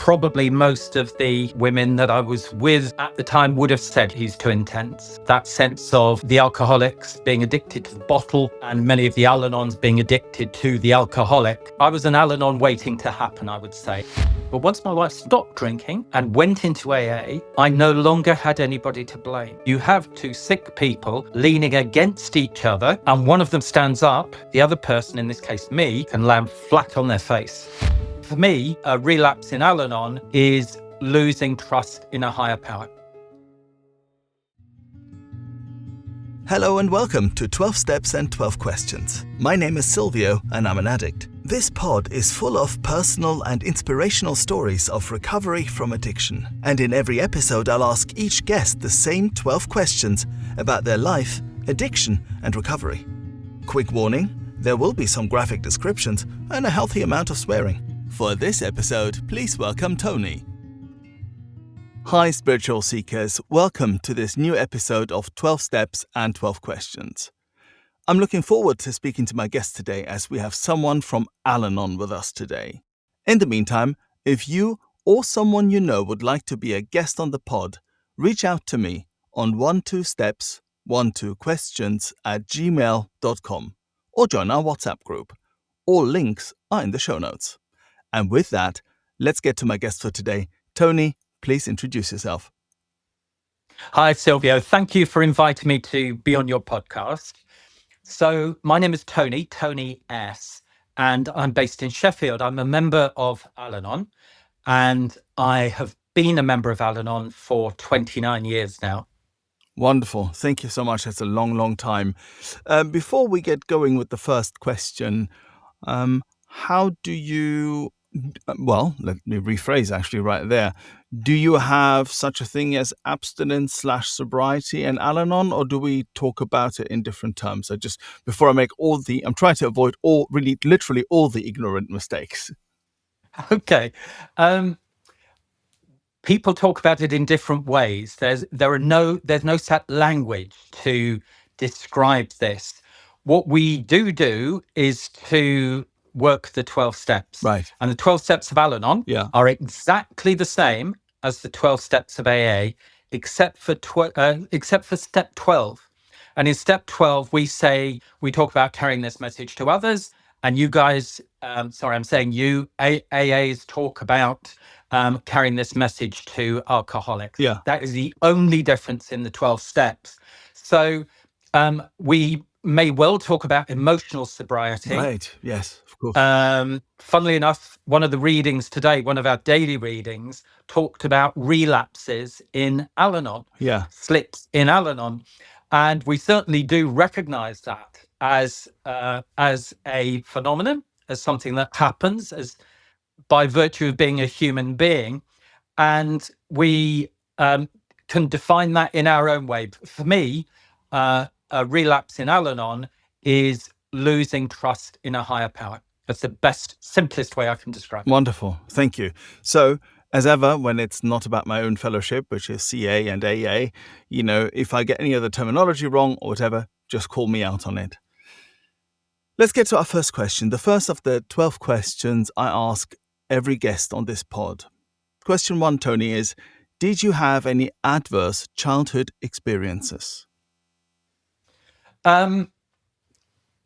probably most of the women that I was with at the time would have said he's too intense. That sense of the alcoholics being addicted to the bottle and many of the Al-Anons being addicted to the alcoholic. I was an Al-Anon waiting to happen, I would say. But once my wife stopped drinking and went into AA, I no longer had anybody to blame. You have two sick people leaning against each other, and one of them stands up, the other person, in this case me, can land flat on their face. For me, a relapse in Al-Anon is losing trust in a higher power. Hello and welcome to 12 Steps and 12 Questions. My name is Silvio and I'm an addict. This pod is full of personal and inspirational stories of recovery from addiction. And in every episode, I'll ask each guest the same 12 questions about their life, addiction, and recovery. Quick warning, there will be some graphic descriptions and a healthy amount of swearing. For this episode, please welcome Tony. Hi spiritual seekers, welcome to this new episode of 12 Steps and 12 Questions. I'm looking forward to speaking to my guest today as we have someone from Al-Anon with us today. In the meantime, if you or someone you know would like to be a guest on the pod, reach out to me on 12steps12questions@gmail.com or join our WhatsApp group. All links are in the show notes. And with that, let's get to my guest for today. Tony, please introduce yourself. Hi, Silvio. Thank you for inviting me to be on your podcast. So my name is Tony S., and I'm based in Sheffield. I'm a member of Al-Anon, and I have been a member of Al-Anon for 29 years now. Wonderful. Thank you so much. That's a long, long time. Before we get going with the first question, how do you... Well, let me rephrase actually right there. Do you have such a thing as abstinence/sobriety and Al-Anon, or do we talk about it in different terms? So just before I make I'm trying to avoid literally all the ignorant mistakes. Okay. People talk about it in different ways. There's no set language to describe this. What we do is to work the 12 steps. Right. And the 12 steps of Al-Anon are exactly the same as the 12 steps of AA, except for step 12. And in step 12, we talk about carrying this message to others. And you guys, AAs talk about carrying this message to alcoholics. Yeah. That is the only difference in the 12 steps. So we may well talk about emotional sobriety. Right. Yes, of course. Funnily enough, one of the readings today, one of our daily readings, talked about relapses in Al-Anon, slips in Al-Anon. And we certainly do recognize that as a phenomenon, as something that happens as by virtue of being a human being. And we can define that in our own way. For me, a relapse in Al-Anon is losing trust in a higher power. That's the simplest way I can describe it. Wonderful. Thank you. So, as ever, when it's not about my own fellowship, which is CA and AA, if I get any other terminology wrong or whatever, just call me out on it. Let's get to our first question. The first of the 12 questions I ask every guest on this pod. Question 1, Tony, is, did you have any adverse childhood experiences?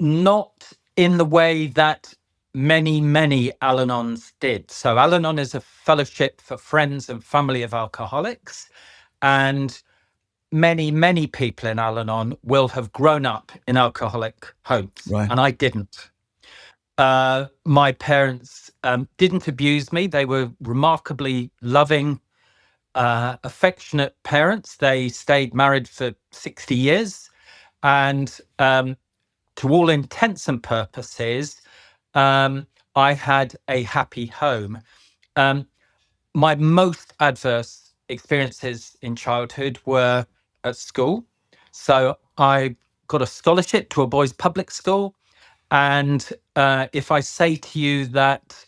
Not in the way that many Al-Anons did. So Al-Anon is a fellowship for friends and family of alcoholics. And many people in Al-Anon will have grown up in alcoholic homes. Right. And I didn't. My parents didn't abuse me. They were remarkably loving, affectionate parents. They stayed married for 60 years. And to all intents and purposes, I had a happy home. My most adverse experiences in childhood were at school. So I got a scholarship to a boys' public school. And if I say to you that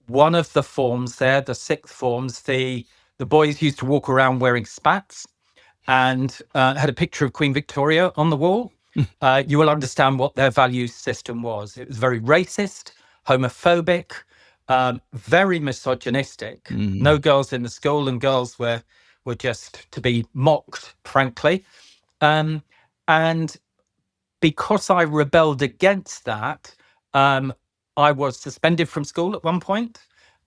one of the forms there, the sixth forms, the boys used to walk around wearing spats and had a picture of Queen Victoria on the wall, you will understand what their value system was. It was very racist, homophobic, very misogynistic. No girls in the school, and girls were just to be mocked, frankly. And because I rebelled against that, I was suspended from school at one point.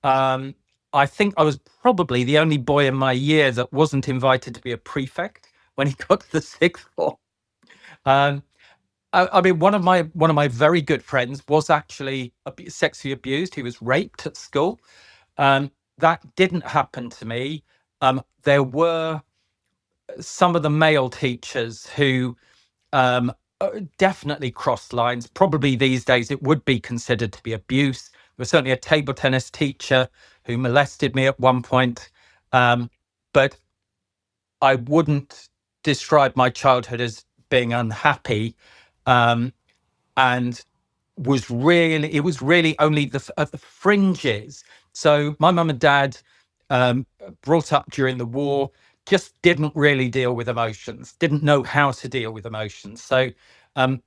I think I was probably the only boy in my year that wasn't invited to be a prefect when he got to the sixth form. I mean, one of my very good friends was actually sexually abused. He was raped at school. That didn't happen to me. There were some of the male teachers who definitely crossed lines. Probably these days it would be considered to be abuse. There was certainly a table tennis teacher who molested me at one point. But I wouldn't describe my childhood as being unhappy. And it was really only at the fringes. So my mum and dad, brought up during the war, just didn't really deal with emotions, didn't know how to deal with emotions. So I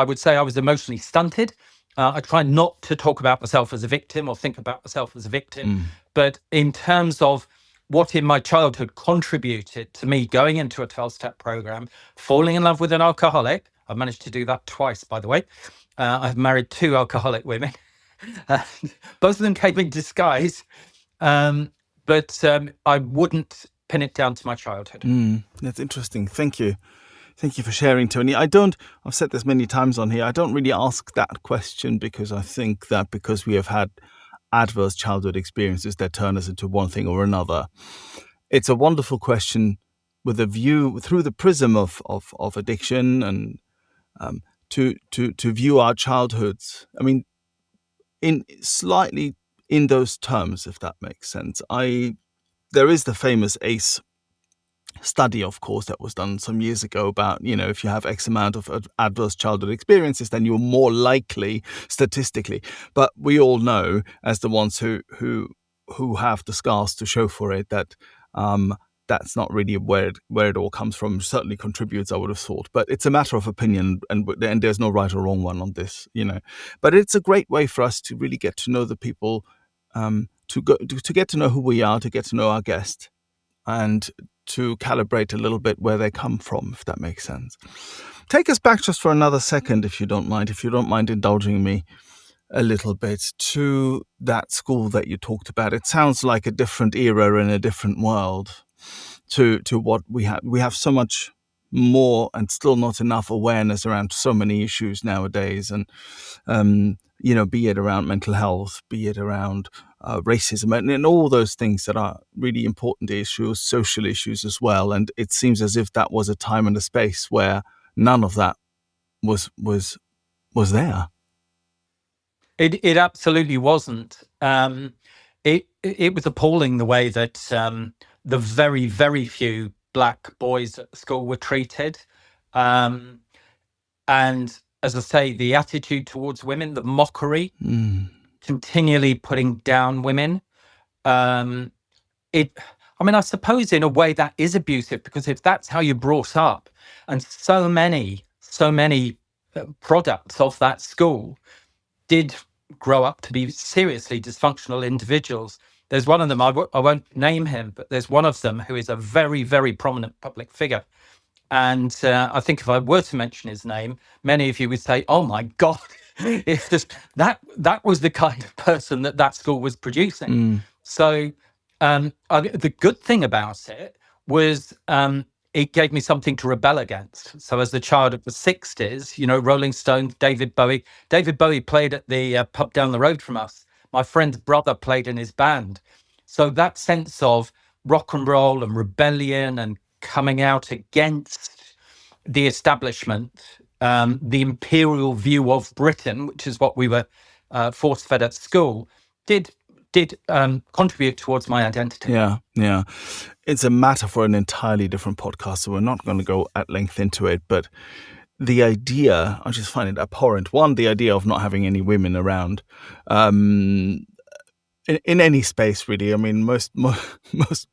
would say I was emotionally stunted. I try not to talk about myself as a victim or think about myself as a victim. But in terms of what in my childhood contributed to me going into a 12-step program, falling in love with an alcoholic. I've managed to do that twice, by the way. I've married 2 alcoholic women. Both of them came in disguise. But I wouldn't pin it down to my childhood. That's interesting. Thank you. Thank you for sharing, Tony. I've said this many times on here, I don't really ask that question because I think that because we have had adverse childhood experiences that turn us into one thing or another. It's a wonderful question with a view through the prism of addiction and to view our childhoods. I mean, in those terms, if that makes sense. There is the famous ACE study, of course, that was done some years ago about, if you have X amount of adverse childhood experiences, then you're more likely statistically. But we all know, as the ones who have the scars to show for it, that that's not really where it all comes from. Certainly contributes, I would have thought, but it's a matter of opinion, and there's no right or wrong one on this, But it's a great way for us to really get to know the people, to get to know who we are, to get to know our guest, and to calibrate a little bit where they come from, if that makes sense. Take us back just for another second, if you don't mind indulging me a little bit, to that school that you talked about. It sounds like a different era in a different world to what we have. We have so much more and still not enough awareness around so many issues nowadays. And, be it around mental health, be it around racism and all those things that are really important issues, social issues as well. And it seems as if that was a time and a space where none of that was there. It absolutely wasn't. It was appalling the way that the very, very few black boys at school were treated. And as I say, the attitude towards women, the mockery, continually putting down women. I suppose in a way that is abusive, because if that's how you're brought up, and so many products of that school did grow up to be seriously dysfunctional individuals. There's one of them, I won't name him, but there's one of them who is a very, very prominent public figure. And I think if I were to mention his name, many of you would say, oh my God, it's just that was the kind of person that school was producing. So the good thing about it was it gave me something to rebel against. So as the child of the 60s, Rolling Stones, David Bowie played at the pub down the road from us. My friend's brother played in his band. So that sense of rock and roll and rebellion and coming out against the establishment, the imperial view of Britain, which is what we were force-fed at school, did contribute towards my identity. Yeah. It's a matter for an entirely different podcast, so we're not going to go at length into it. But the idea, I just find it abhorrent. One, the idea of not having any women around. In any space, really. I mean, most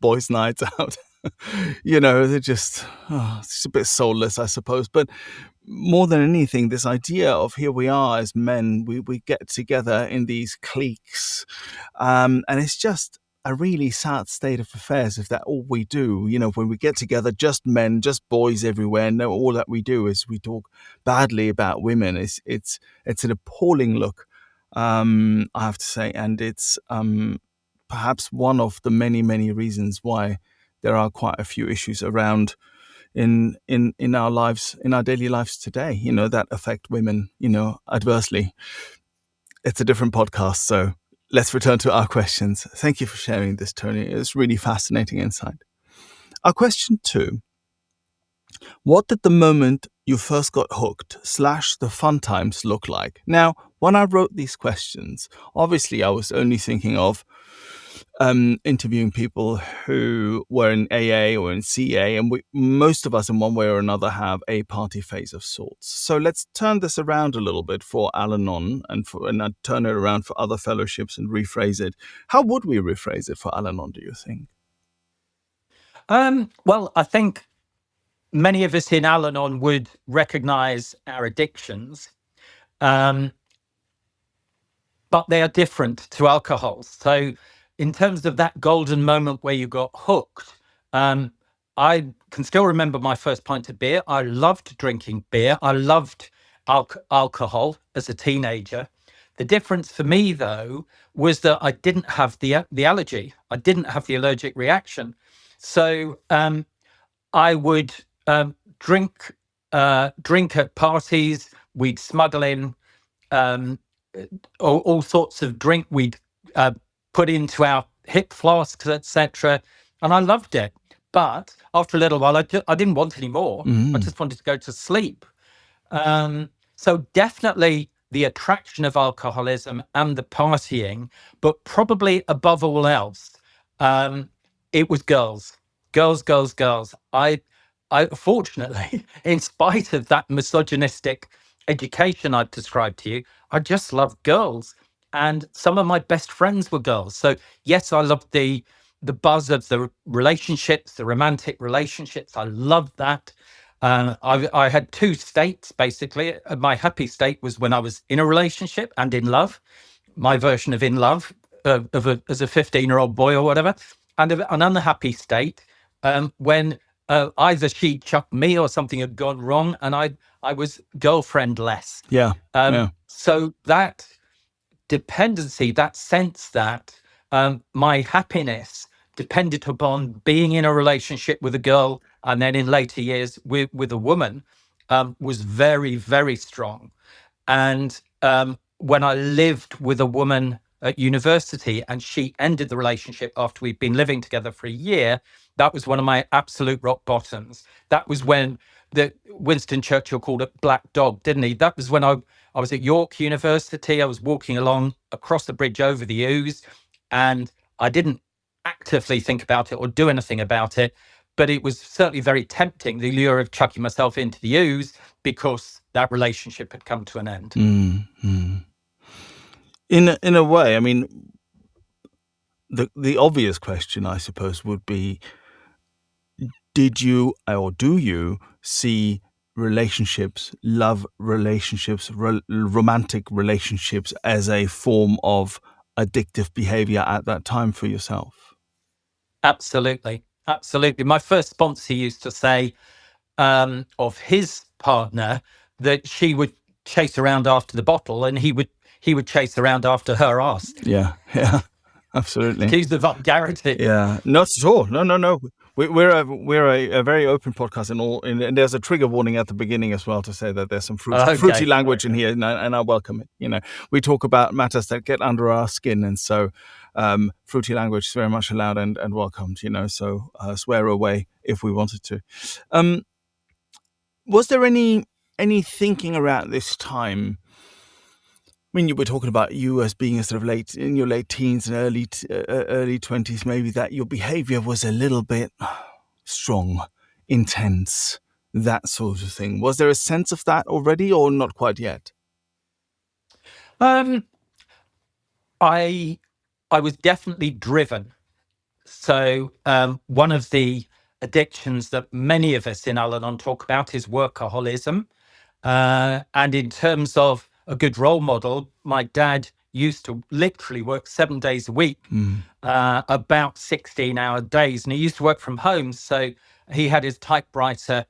boys' nights out They're just, it's a bit soulless, I suppose. But more than anything, this idea of here we are as men, we get together in these cliques, and it's just a really sad state of affairs if that all we do. When we get together, just men, just boys everywhere, and all that we do is we talk badly about women. It's an appalling look, I have to say, and it's perhaps one of the many reasons why there are quite a few issues around in our lives, in our daily lives today, that affect women, adversely. It's a different podcast, so let's return to our questions. Thank you for sharing this, Tony. It's really fascinating insight. Our question 2. What did the moment you first got hooked / the fun times look like? Now, when I wrote these questions, obviously I was only thinking of interviewing people who were in AA or in CA, and most of us in one way or another have a party phase of sorts. So let's turn this around a little bit for Al-Anon and I'd turn it around for other fellowships and rephrase it. How would we rephrase it for Al-Anon, do you think? Well, I think many of us in Al-Anon would recognize our addictions, but they are different to alcohol. So in terms of that golden moment where you got hooked, I can still remember my first pint of beer. I loved drinking beer. I loved alcohol as a teenager. The difference for me, though, was that I didn't have the allergy. I didn't have the allergic reaction. So I would drink at parties. We'd smuggle in all sorts of drink. We'd put into our hip flasks, etc. And I loved it. But after a little while, I didn't want any more. I just wanted to go to sleep. So definitely the attraction of alcoholism and the partying, but probably above all else, it was girls. I fortunately, in spite of that misogynistic education I've described to you, I just loved girls. And some of my best friends were girls. So yes, I loved the buzz of the relationships, the romantic relationships. I loved that. I had 2 states, basically. My happy state was when I was in a relationship and in love, my version of in love as a 15-year-old boy or whatever, and an unhappy state when either she chucked me or something had gone wrong and I was girlfriend-less. Yeah. So that dependency, that sense that my happiness depended upon being in a relationship with a girl and then in later years with a woman was very, very strong. And when I lived with a woman at university and she ended the relationship after we'd been living together for a year, that was one of my absolute rock bottoms. That was when Winston Churchill called it Black Dog, didn't he? That was when I was at York University. I was walking along across the bridge over the Ouse, and I didn't actively think about it or do anything about it, but it was certainly very tempting, the lure of chucking myself into the Ouse, because that relationship had come to an end. Mm-hmm. In a way, I mean, the obvious question, I suppose, would be, did you or do you see relationships, love relationships, romantic relationships as a form of addictive behavior at that time for yourself? Absolutely. My first sponsor used to say of his partner that she would chase around after the bottle and he would chase around after her ass. Yeah, absolutely. Excuse the vulgarity. Yeah, not at all. No. We're a very open podcast, and there's a trigger warning at the beginning as well to say that there's some fruity language in here, and I welcome it. We talk about matters that get under our skin, and so fruity language is very much allowed and welcomed. So swear away if we wanted to. Was there any thinking around this time? I mean, you were talking about you as being a sort of in your late teens and early 20s, maybe, that your behavior was a little bit strong, intense, that sort of thing. Was there a sense of that already or not quite yet? I was definitely driven. So one of the addictions that many of us in Al-Anon talk about is workaholism. And in terms of a good role model, my dad used to literally work 7 days a week, about 16-hour days. And he used to work from home. So he had his typewriter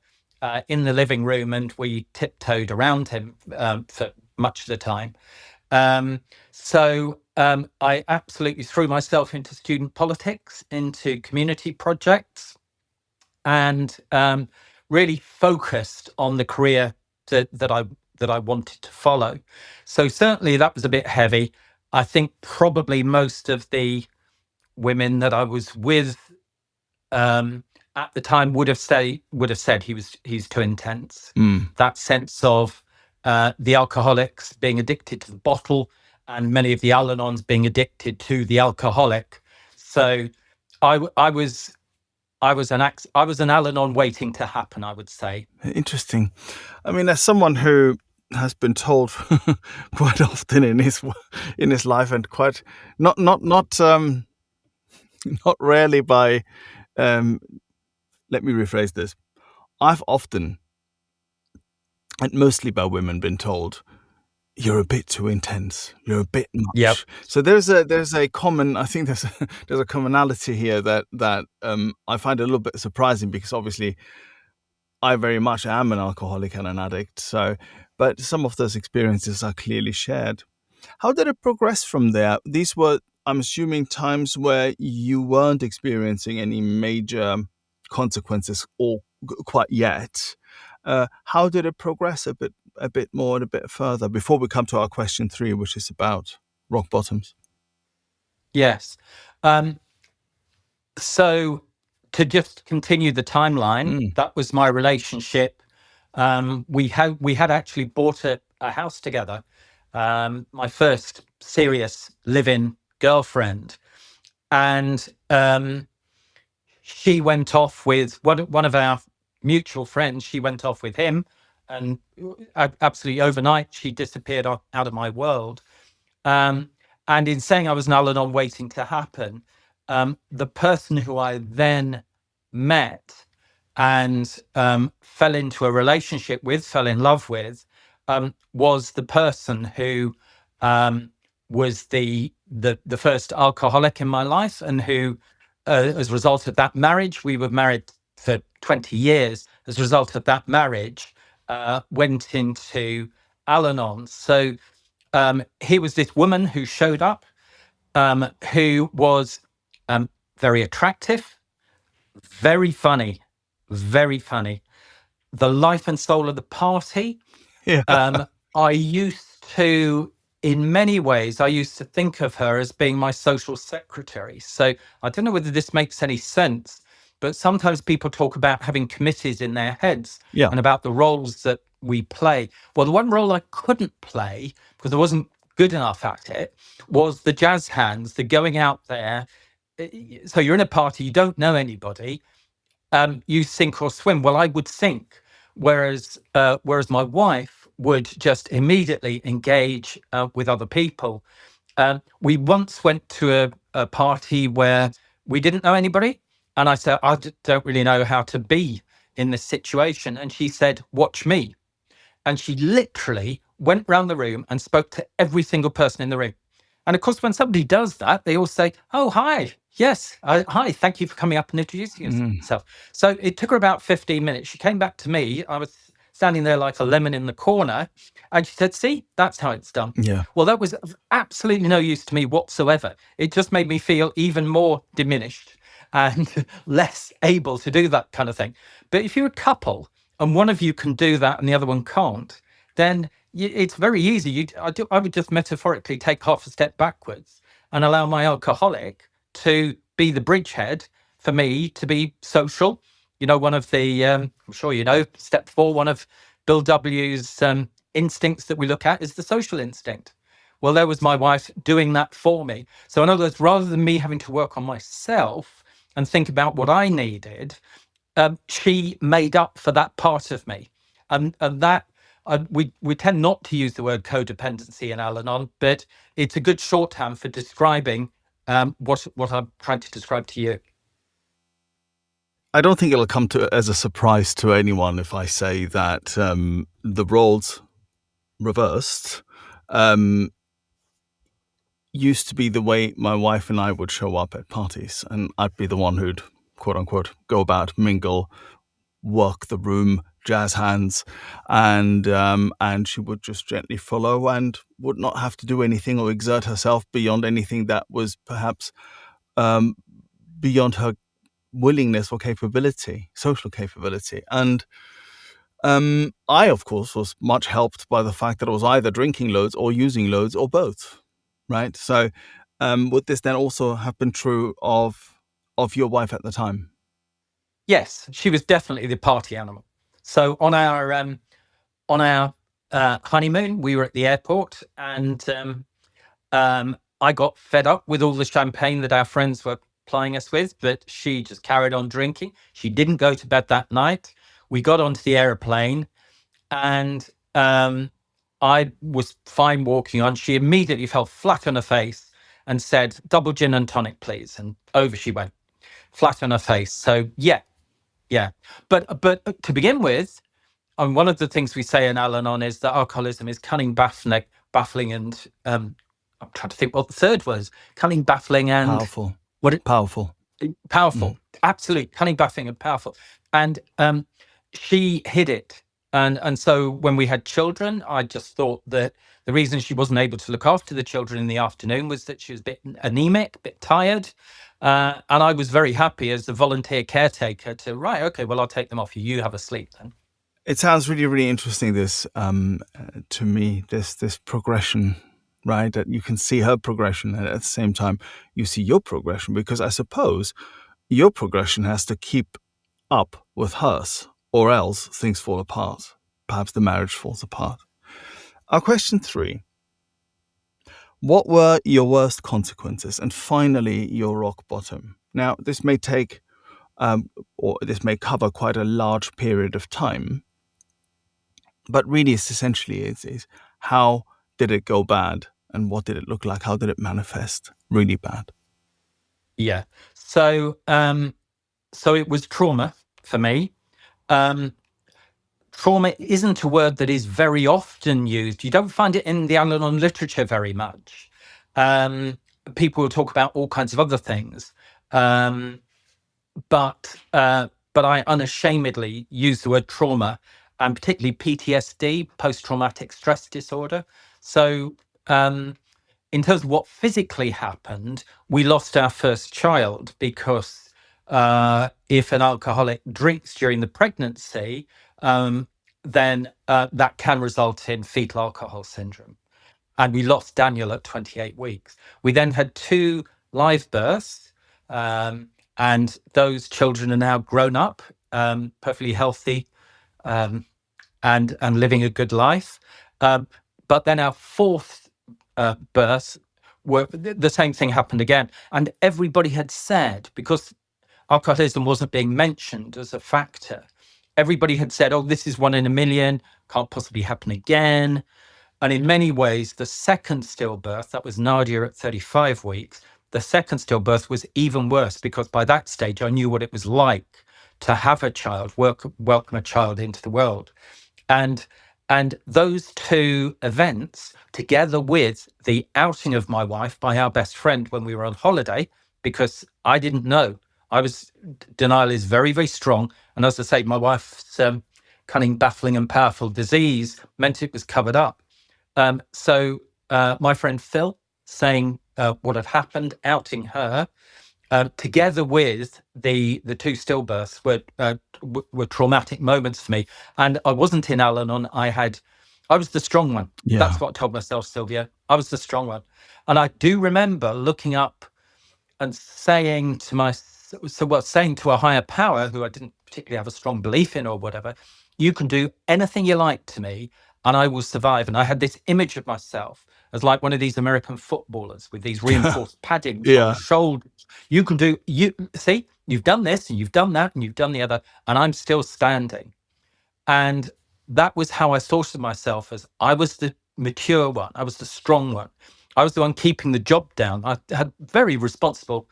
in the living room, and we tiptoed around him for much of the time. So I absolutely threw myself into student politics, into community projects, and really focused on the career that I wanted to follow. So certainly that was a bit heavy. I think probably most of the women that I was with at the time would have said he's too intense. That sense of the alcoholics being addicted to the bottle, and many of the Al-Anons being addicted to the alcoholic. So I was an Al-Anon waiting to happen, I would say. Interesting. I mean, as someone who has been told quite often in his life, and quite not rarely by, let me rephrase this. I've often, and mostly by women, been told, you're a bit too intense. You're a bit much. Yep. So there's a common. I think there's a commonality here that I find a little bit surprising, because obviously I very much am an alcoholic and an addict. So, but some of those experiences are clearly shared. How did it progress from there? These were, I'm assuming, times where you weren't experiencing any major consequences or quite yet. How did it progress a bit more and a bit further before we come to our question 3, which is about rock bottoms? Yes. So to just continue the timeline, that was my relationship. We had actually bought a house together. My first serious live-in girlfriend, and she went off with one of our mutual friends. She went off with him, and absolutely overnight she disappeared out of my world. And in saying I was an Al-Anon waiting to happen, the person who I then met and fell into a relationship with, fell in love with, was the person who was the first alcoholic in my life, and who, as a result of that marriage, we were married for 20 years. As a result of that marriage, went into Al-Anon. So here was this woman who showed up, who was very attractive, very funny, very funny. The life and soul of the party. Yeah. I used to, in many ways, I used to think of her as being my social secretary. So I don't know whether this makes any sense, but sometimes people talk about having committees in their heads, Yeah. and about the roles that we play. Well, the one role I couldn't play, because I wasn't good enough at it, was the jazz hands, the going out there. So you're in a party, you don't know anybody, you sink or swim. Well, I would sink, whereas my wife would just immediately engage with other people. We once went to a party where we didn't know anybody, and I said, I don't really know how to be in this situation. And she said, watch me. And she literally went round the room and spoke to every single person in the room. And of course, when somebody does that, they all say, oh, hi. Yes. Hi. Thank you for coming up and introducing yourself. So it took her about 15 minutes. She came back to me. I was standing there like a lemon in the corner. And she said, see, that's how it's done. Yeah. Well, that was absolutely no use to me whatsoever. It just made me feel even more diminished and less able to do that kind of thing. But if you're a couple and one of you can do that and the other one can't, then it's very easy. I would just metaphorically take half a step backwards and allow my alcoholic to be the bridgehead for me to be social. You know, one of the, I'm sure you know, step 4, one of Bill W.'s instincts that we look at is the social instinct. Well, there was my wife doing that for me. So in other words, rather than me having to work on myself and think about what I needed, she made up for that part of me. And that, we tend not to use the word codependency in Al-Anon, but it's a good shorthand for describing what I'm trying to describe to you. I don't think it'll come to as a surprise to anyone if I say that the roles reversed used to be the way my wife and I would show up at parties, and I'd be the one who'd, quote unquote, go about, mingle, work the room, jazz hands, and she would just gently follow and would not have to do anything or exert herself beyond anything that was perhaps beyond her willingness or capability, social capability. And I, of course, was much helped by the fact that I was either drinking loads or using loads or both, right? So would this then also have been true of your wife at the time? Yes, she was definitely the party animal. So on our honeymoon, we were at the airport, and I got fed up with all the champagne that our friends were plying us with, but she just carried on drinking. She didn't go to bed that night. We got onto the airplane, and I was fine walking on. She immediately fell flat on her face and said, "Double gin and tonic, please." And over she went, flat on her face. So yeah. But to begin with, one of the things we say in Anon is that alcoholism is cunning, baffling, and I'm trying to think what the third was. Cunning, baffling, and Powerful. Powerful. Absolutely, cunning, baffling, and powerful. And she hid it. And so when we had children, I just thought that the reason she wasn't able to look after the children in the afternoon was that she was a bit anemic, a bit tired. And I was very happy as the volunteer caretaker to, right, okay, well, I'll take them off you. You have a sleep then. It sounds really, really interesting, this, to me, this progression, right? That you can see her progression, and at the same time, you see your progression, because I suppose your progression has to keep up with hers, or else things fall apart. Perhaps the marriage falls apart. Our question 3. What were your worst consequences? And finally, your rock bottom. Now, this may take, or this may cover quite a large period of time, but really it's essentially is how did it go bad, and what did it look like? How did it manifest really bad? Yeah. So it was trauma for me. Trauma isn't a word that is very often used. You don't find it in the Anon literature very much. People will talk about all kinds of other things. But I unashamedly use the word trauma, and particularly PTSD, post-traumatic stress disorder. So in terms of what physically happened, we lost our first child because if an alcoholic drinks during the pregnancy, then that can result in fetal alcohol syndrome. And we lost Daniel at 28 weeks. We then had 2 live births, and those children are now grown up, perfectly healthy, and living a good life. But then our 4th birth, the same thing happened again. And everybody had said, because alcoholism wasn't being mentioned as a factor, everybody had said, oh, this is 1 in a million, can't possibly happen again. And in many ways, the second stillbirth, that was Nadia at 35 weeks, the second stillbirth was even worse, because by that stage, I knew what it was like to have a child, welcome a child into the world. And those 2 events, together with the outing of my wife by our best friend when we were on holiday, because I didn't know. Denial is very, very strong. And as I say, my wife's cunning, baffling, and powerful disease meant it was covered up. So my friend Phil saying what had happened, outing her, together with the 2 stillbirths were traumatic moments for me. And I wasn't in Al-Anon. I was the strong one. Yeah. That's what I told myself, Sylvia. I was the strong one. And I do remember looking up and saying to saying to a higher power, who I didn't particularly have a strong belief in or whatever, you can do anything you like to me and I will survive. And I had this image of myself as like one of these American footballers with these reinforced padding on the shoulders. You've done this and you've done that and you've done the other, and I'm still standing. And that was how I thought of myself, as I was the mature one. I was the strong one. I was the one keeping the job down. I had a very responsible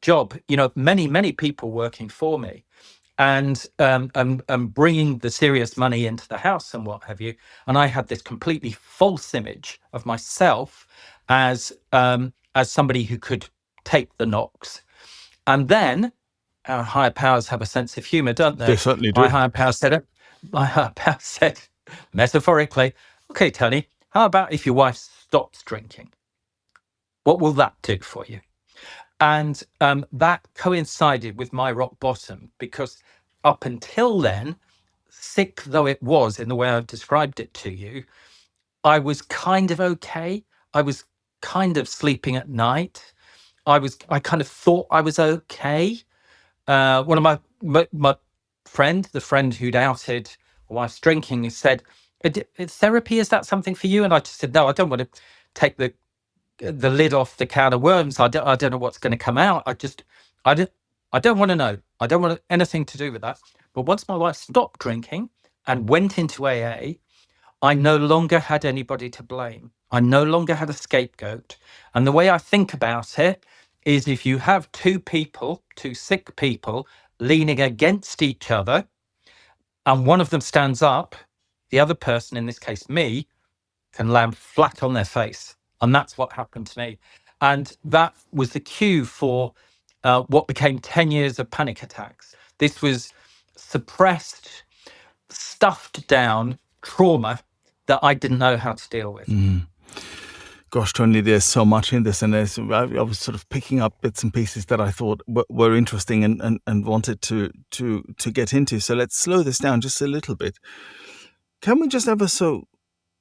job, many, many people working for me. and bringing the serious money into the house and what have you. And I had this completely false image of myself as somebody who could take the knocks. And then our higher powers have a sense of humor, don't they? They certainly do. My higher power said, metaphorically, okay, Tony, how about if your wife stops drinking? What will that do for you? And that coincided with my rock bottom, because up until then, sick though it was in the way I've described it to you, I was kind of okay. I was kind of sleeping at night. I kind of thought I was okay. One of my friend, the friend who'd outed my wife's drinking, said, "Therapy, is that something for you?" And I just said, "No, I don't want to take the lid off the can of worms. I don't know what's going to come out. I don't want to know. I don't want anything to do with that." But once my wife stopped drinking and went into AA, I no longer had anybody to blame. I no longer had a scapegoat. And the way I think about it is, if you have two sick people leaning against each other, and one of them stands up, the other person, in this case me, can land flat on their face. And that's what happened to me. And that was the cue for what became 10 years of panic attacks. This was suppressed, stuffed down trauma that I didn't know how to deal with. Gosh, Tony, there's so much in this, and I was sort of picking up bits and pieces that I thought were interesting and wanted to get into. So let's slow this down just a little bit. Can we just ever so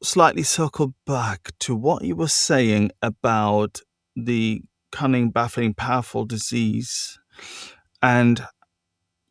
slightly circle back to what you were saying about the cunning, baffling, powerful disease and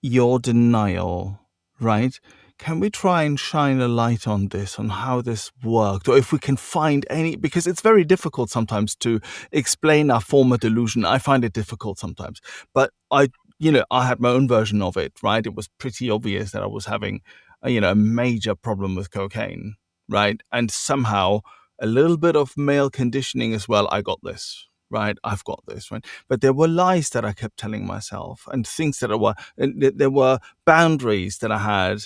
your denial, right? Can we try and shine a light on this, on how this worked, or if we can find any, because it's very difficult sometimes to explain our former delusion. I find it difficult sometimes, but I had my own version of it, right? It was pretty obvious that I was having, a major problem with cocaine, right? And somehow a little bit of male conditioning as well. I got this, right? I've got this, right? But there were lies that I kept telling myself, and things there were boundaries that I had,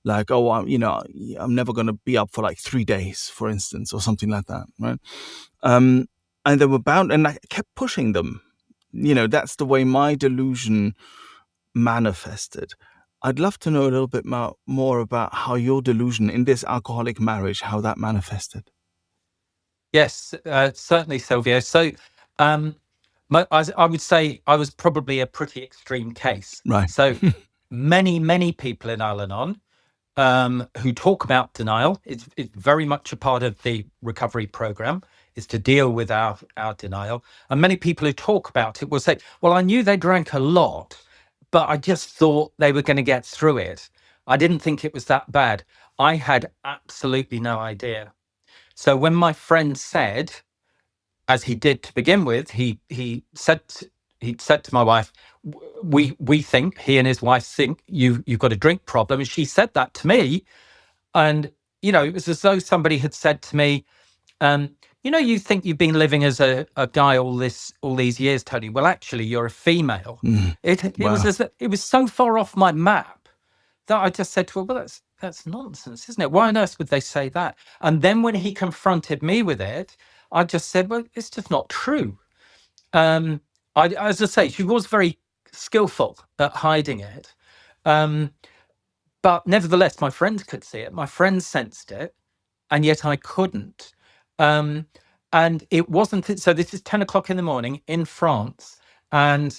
like, oh, I'm never going to be up for like 3 days, for instance, or something like that, right? And they were bound, and I kept pushing them. That's the way my delusion manifested. I'd love to know a little bit more about how your delusion in this alcoholic marriage, how that manifested. Yes, certainly, Silvio. So I would say I was probably a pretty extreme case. Right. So many people in Al-Anon who talk about denial. It's very much a part of the recovery program, is to deal with our denial. And many people who talk about it will say, well, I knew they drank a lot, but I just thought they were going to get through it. I didn't think it was that bad. I had absolutely no idea. So when my friend said, as he did to begin with, he said to my wife, we think, he and his wife think you've got a drink problem. And she said that to me. And, it was as though somebody had said to me, you think you've been living as a guy all these years, Tony. Well, actually, you're a female. Wow. It was so far off my map that I just said to her, well, that's nonsense, isn't it? Why on earth would they say that? And then when he confronted me with it, I just said, well, it's just not true. As I say, she was very skillful at hiding it. But nevertheless, my friends could see it. My friends sensed it, and yet I couldn't. And it wasn't, so this is 10 o'clock in the morning in France. And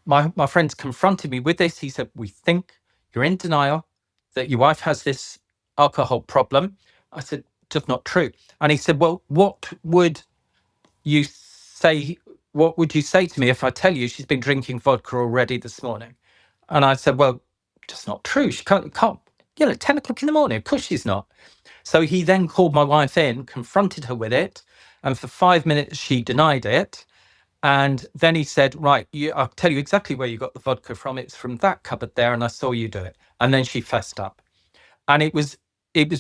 my friends confronted me with this. He said, we think you're in denial that your wife has this alcohol problem. I said, just not true. And he said, well, what would you say to me if I tell you she's been drinking vodka already this morning? And I said, well, just not true. She can't 10 o'clock in the morning, of course she's not. So he then called my wife in, confronted her with it, and for 5 minutes she denied it. And then he said, right, I'll tell you exactly where you got the vodka from. It's from that cupboard there, and I saw you do it. And then she fessed up. And it was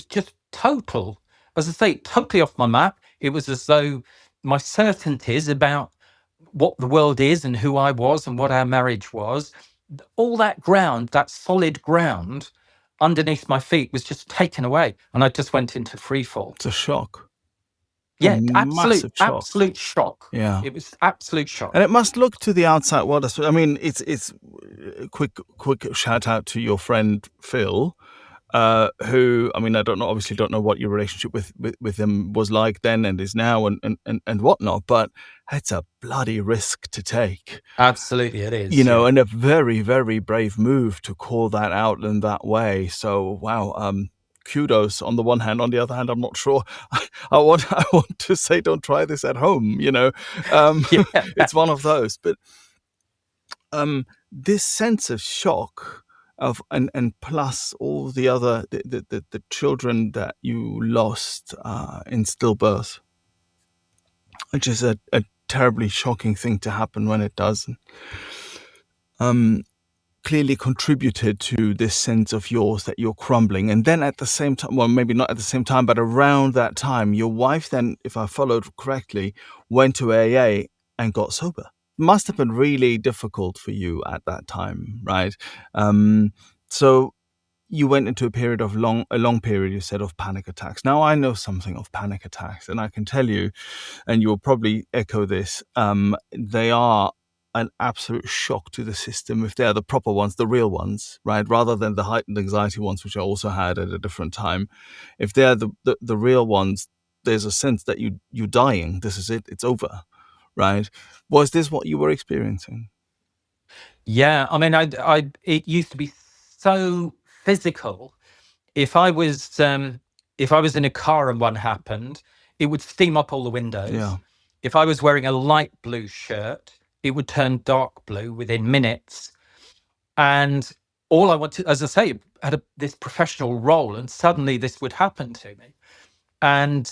just total, as I say, totally off my map. It was as though my certainties about what the world is and who I was and what our marriage was all that ground, that solid ground underneath my feet was just taken away, and I just went into free fall. It's a shock. A Yeah, massive shock. absolute shock. Yeah. It was absolute shock. And it must look to the outside world. I mean, it's quick shout out to your friend Phil, who, I mean, I obviously don't know what your relationship with him was like then and is now and whatnot, but it's a bloody risk to take. Absolutely, it is. You know, and a very, very brave move to call that out in that way. So, wow. Kudos on the one hand. On the other hand, I'm not sure. I want to say, don't try this at home. You know, Yeah. it's one of those. But this sense of shock and plus all the other the children that you lost in stillbirth, which is a terribly shocking thing to happen when it does. Clearly contributed to this sense of yours that you're crumbling. And then at the same time, well, maybe not at the same time, but around that time, your wife then, if I followed correctly, went to AA and got sober. Must have been really difficult for you at that time, right? So you went into a long period, you said, of panic attacks. Now I know something of panic attacks, and I can tell you, and you will probably echo this, they are an absolute shock to the system if they're the proper ones, the real ones, right? Rather than the heightened anxiety ones, which I also had at a different time. If they're the real ones, there's a sense that you're dying. This is it. It's over, right? Was this what you were experiencing? Yeah, I mean, it used to be so physical. If I was in a car and one happened, it would steam up all the windows. Yeah. If I was wearing a light blue shirt, it would turn dark blue within minutes. And all I wanted, as I say, had this professional role, and suddenly this would happen to me. And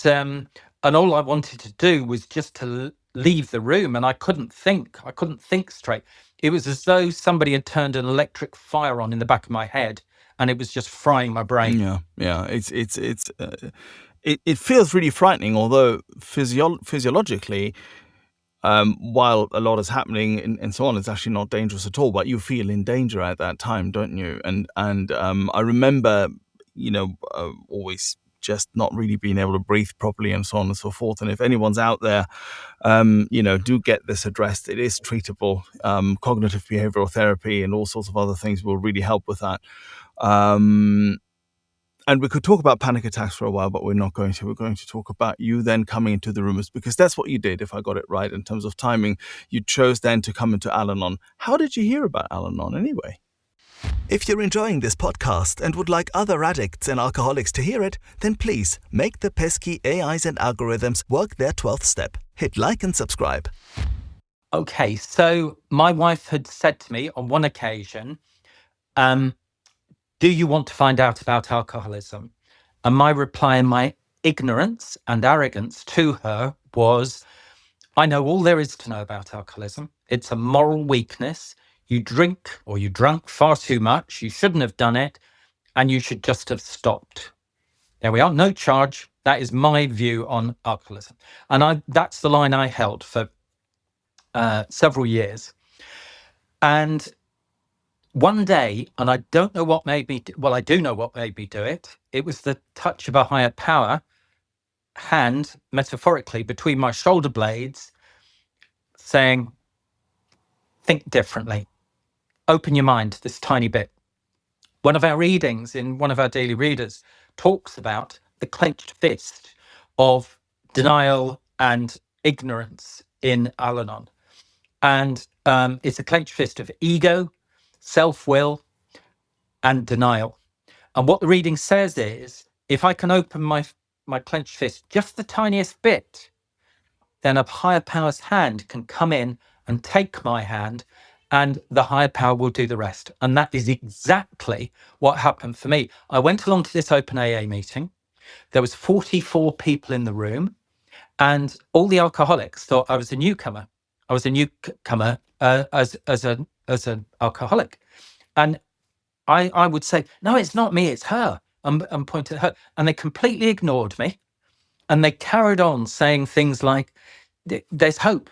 all I wanted to do was just to leave the room, and I couldn't think. I couldn't think straight. It was as though somebody had turned an electric fire on in the back of my head, and it was just frying my brain. Yeah. It feels really frightening, although physiologically, while a lot is happening and so on, it's actually not dangerous at all. But you feel in danger at that time, don't you? And I remember, always just not really being able to breathe properly and so on and so forth. And if anyone's out there, do get this addressed. It is treatable. Cognitive behavioral therapy and all sorts of other things will really help with that. And we could talk about panic attacks for a while, but we're not going to. We're going to talk about you then coming into the room, because that's what you did, if I got it right, in terms of timing. You chose then to come into Al-Anon. How did you hear about Al-Anon anyway? If you're enjoying this podcast and would like other addicts and alcoholics to hear it, then please make the pesky AIs and algorithms work their 12th step. Hit like and subscribe. Okay, so my wife had said to me on one occasion, do you want to find out about alcoholism? And my reply in my ignorance and arrogance to her was, I know all there is to know about alcoholism. It's a moral weakness. You drink or you drank far too much. You shouldn't have done it, and you should just have stopped. There we are, no charge. That is my view on alcoholism. And that's the line I held for several years. And one day, and I don't know what made me, I do know what made me do it. It was the touch of a higher power hand, metaphorically, between my shoulder blades, saying, think differently. Open your mind this tiny bit. One of our readings in one of our daily readers talks about the clenched fist of denial and ignorance in Al-Anon. And it's a clenched fist of ego, self-will, and denial. And what the reading says is, if I can open my clenched fist just the tiniest bit, then a higher power's hand can come in and take my hand, and the higher power will do the rest. And that is exactly what happened for me. I went along to this open AA meeting. There was 44 people in the room, and all the alcoholics thought I was a newcomer. I was a newcomer as an alcoholic. And I would say, no, it's not me, it's her, and point at her. And they completely ignored me. And they carried on saying things like, there's hope.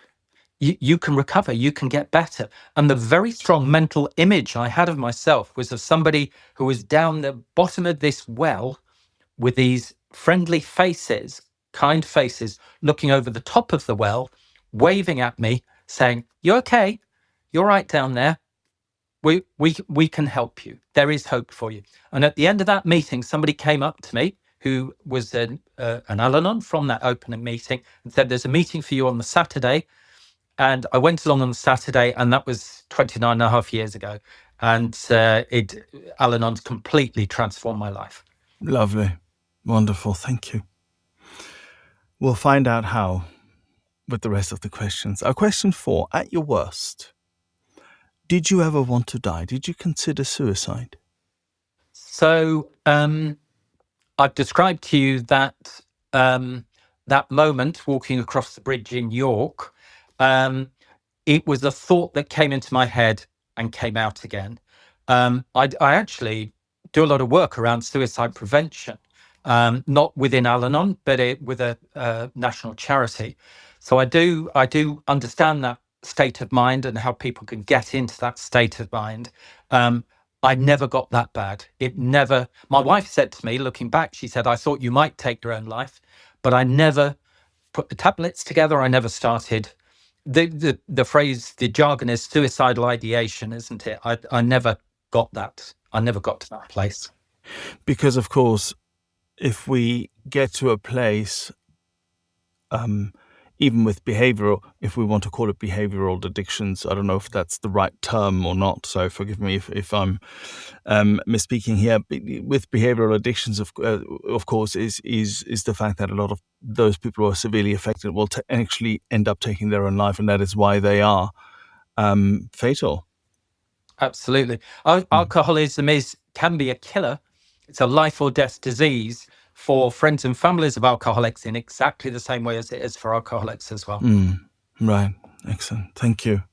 you can recover, you can get better. And the very strong mental image I had of myself was of somebody who was down the bottom of this well with these friendly faces, kind faces, looking over the top of the well, waving at me, saying, "You okay? You're right down there. We can help you. There is hope for you." And at the end of that meeting, somebody came up to me who was an Al-Anon from that opening meeting and said, "There's a meeting for you on the Saturday." And I went along on the Saturday, and that was 29 and a half years ago. And Al-Anon's completely transformed my life. Lovely. Wonderful. Thank you. We'll find out how with the rest of the questions. Our question 4, at your worst, did you ever want to die? Did you consider suicide? So I've described to you that that moment walking across the bridge in York. It was a thought that came into my head and came out again. I actually do a lot of work around suicide prevention, not within Al-Anon, but with a national charity. So I do understand that state of mind and how people can get into that state of mind. I never got that bad. It never. My wife said to me, looking back, she said, "I thought you might take your own life," but I never put the tablets together. I never started. The phrase, the jargon is suicidal ideation, isn't it? I never got that. I never got to that place. Because, of course, if we get to a place, even with behavioral, if we want to call it behavioral addictions, I don't know if that's the right term or not, so forgive me if I'm misspeaking here. With behavioral addictions, of course, is the fact that a lot of those people who are severely affected will actually end up taking their own life, and that is why they are fatal. Absolutely. Alcoholism can be a killer. It's a life or death disease for friends and families of alcoholics in exactly the same way as it is for alcoholics as well. Right. Excellent. Thank you.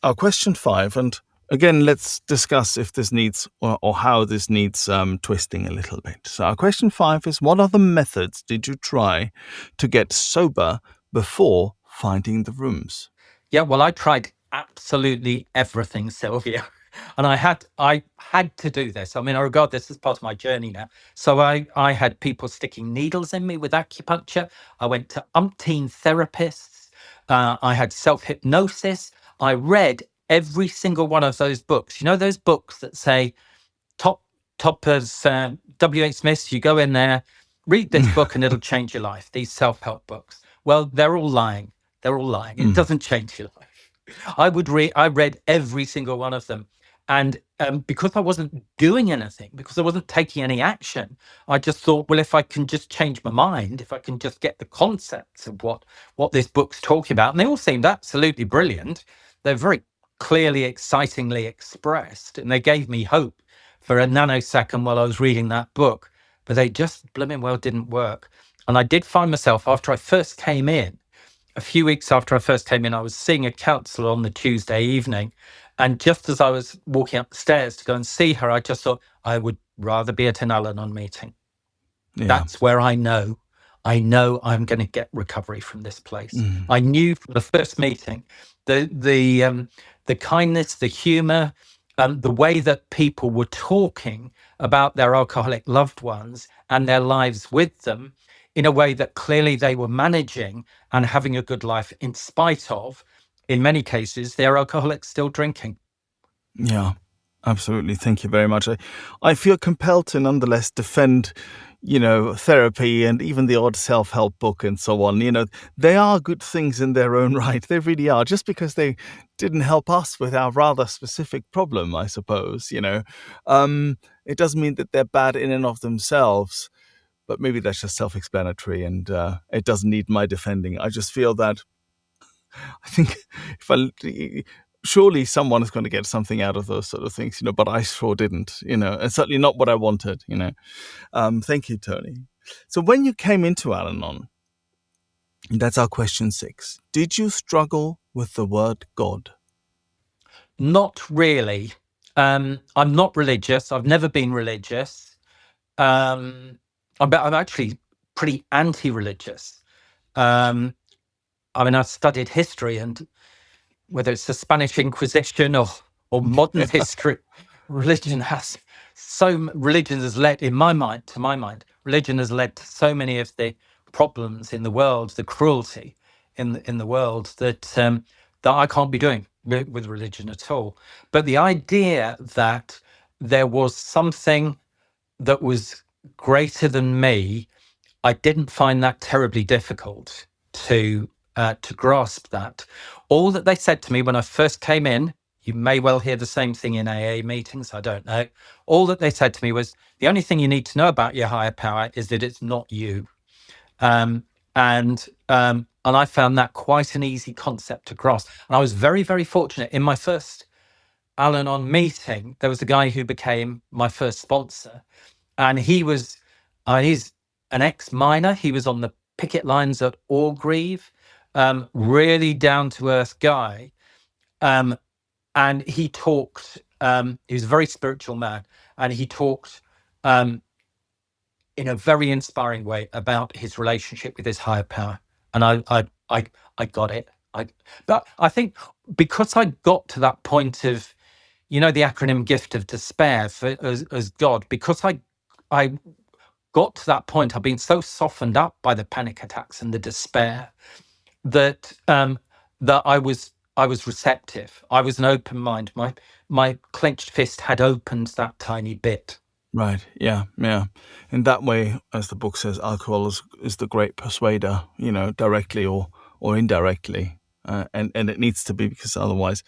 Our question 5, and again, let's discuss if this needs or how this needs twisting a little bit. So our question 5 is, what other methods did you try to get sober before finding the rooms? Yeah, well, I tried absolutely everything, Sylvia. And I had to do this. I mean, I regard this as part of my journey now. So I had people sticking needles in me with acupuncture. I went to umpteen therapists. I had self-hypnosis. I read every single one of those books. You know, those books that say top of W.H. Smith's, you go in there, read this book and it'll change your life. These self-help books. Well, they're all lying. They're all lying. It doesn't change your life. I read every single one of them. And because I wasn't doing anything, because I wasn't taking any action, I just thought, well, if I can just change my mind, if I can just get the concepts of what this book's talking about, and they all seemed absolutely brilliant. They're very clearly, excitingly expressed, and they gave me hope for a nanosecond while I was reading that book, but they just blooming well didn't work. And I did find myself, after I first came in, a few weeks after I first came in, I was seeing a counsellor on the Tuesday evening. And just as I was walking up the stairs to go and see her, I just thought I would rather be at an Al-Anon meeting. Yeah. That's where I know I'm going to get recovery from this place. I knew from the first meeting the kindness, the humour, the way that people were talking about their alcoholic loved ones and their lives with them in a way that clearly they were managing and having a good life in spite of, in many cases, their alcoholics still drinking. Yeah, absolutely. Thank you very much. I feel compelled to nonetheless defend, therapy and even the odd self-help book and so on. They are good things in their own right. They really are. Just because they didn't help us with our rather specific problem, I suppose, it doesn't mean that they're bad in and of themselves. But maybe that's just self-explanatory and it doesn't need my defending. I just feel that I think surely someone is going to get something out of those sort of things, but I sure didn't, and certainly not what I wanted, Thank you, Tony. So when you came into Al-Anon, that's our question 6, did you struggle with the word God? Not really. I'm not religious. I've never been religious. I'm actually pretty anti-religious. I mean, I studied history, and whether it's the Spanish Inquisition or modern history, religion has religion has led, in my mind, to my mind, religion has led to so many of the problems in the world, the cruelty in the world that that I can't be doing with religion at all. But the idea that there was something that was greater than me, I didn't find that terribly difficult to grasp that. All that they said to me when I first came in, you may well hear the same thing in AA meetings, I don't know. All that they said to me was, the only thing you need to know about your higher power is that it's not you. And I found that quite an easy concept to grasp. And I was very, very fortunate. In my first Al-Anon meeting, there was a guy who became my first sponsor. And he's an ex-miner. He was on the picket lines at Orgreave, really down-to-earth guy. And he talked, he was a very spiritual man, and he talked in a very inspiring way about his relationship with his higher power. And I got it. But I think because I got to that point of, the acronym gift of despair as God, because I got to that point, I've been so softened up by the panic attacks and the despair that that I was receptive. I was an open mind. My clenched fist had opened that tiny bit. Right. Yeah. Yeah. In that way, as the book says, alcohol is the great persuader, directly or indirectly. And it needs to be, because otherwise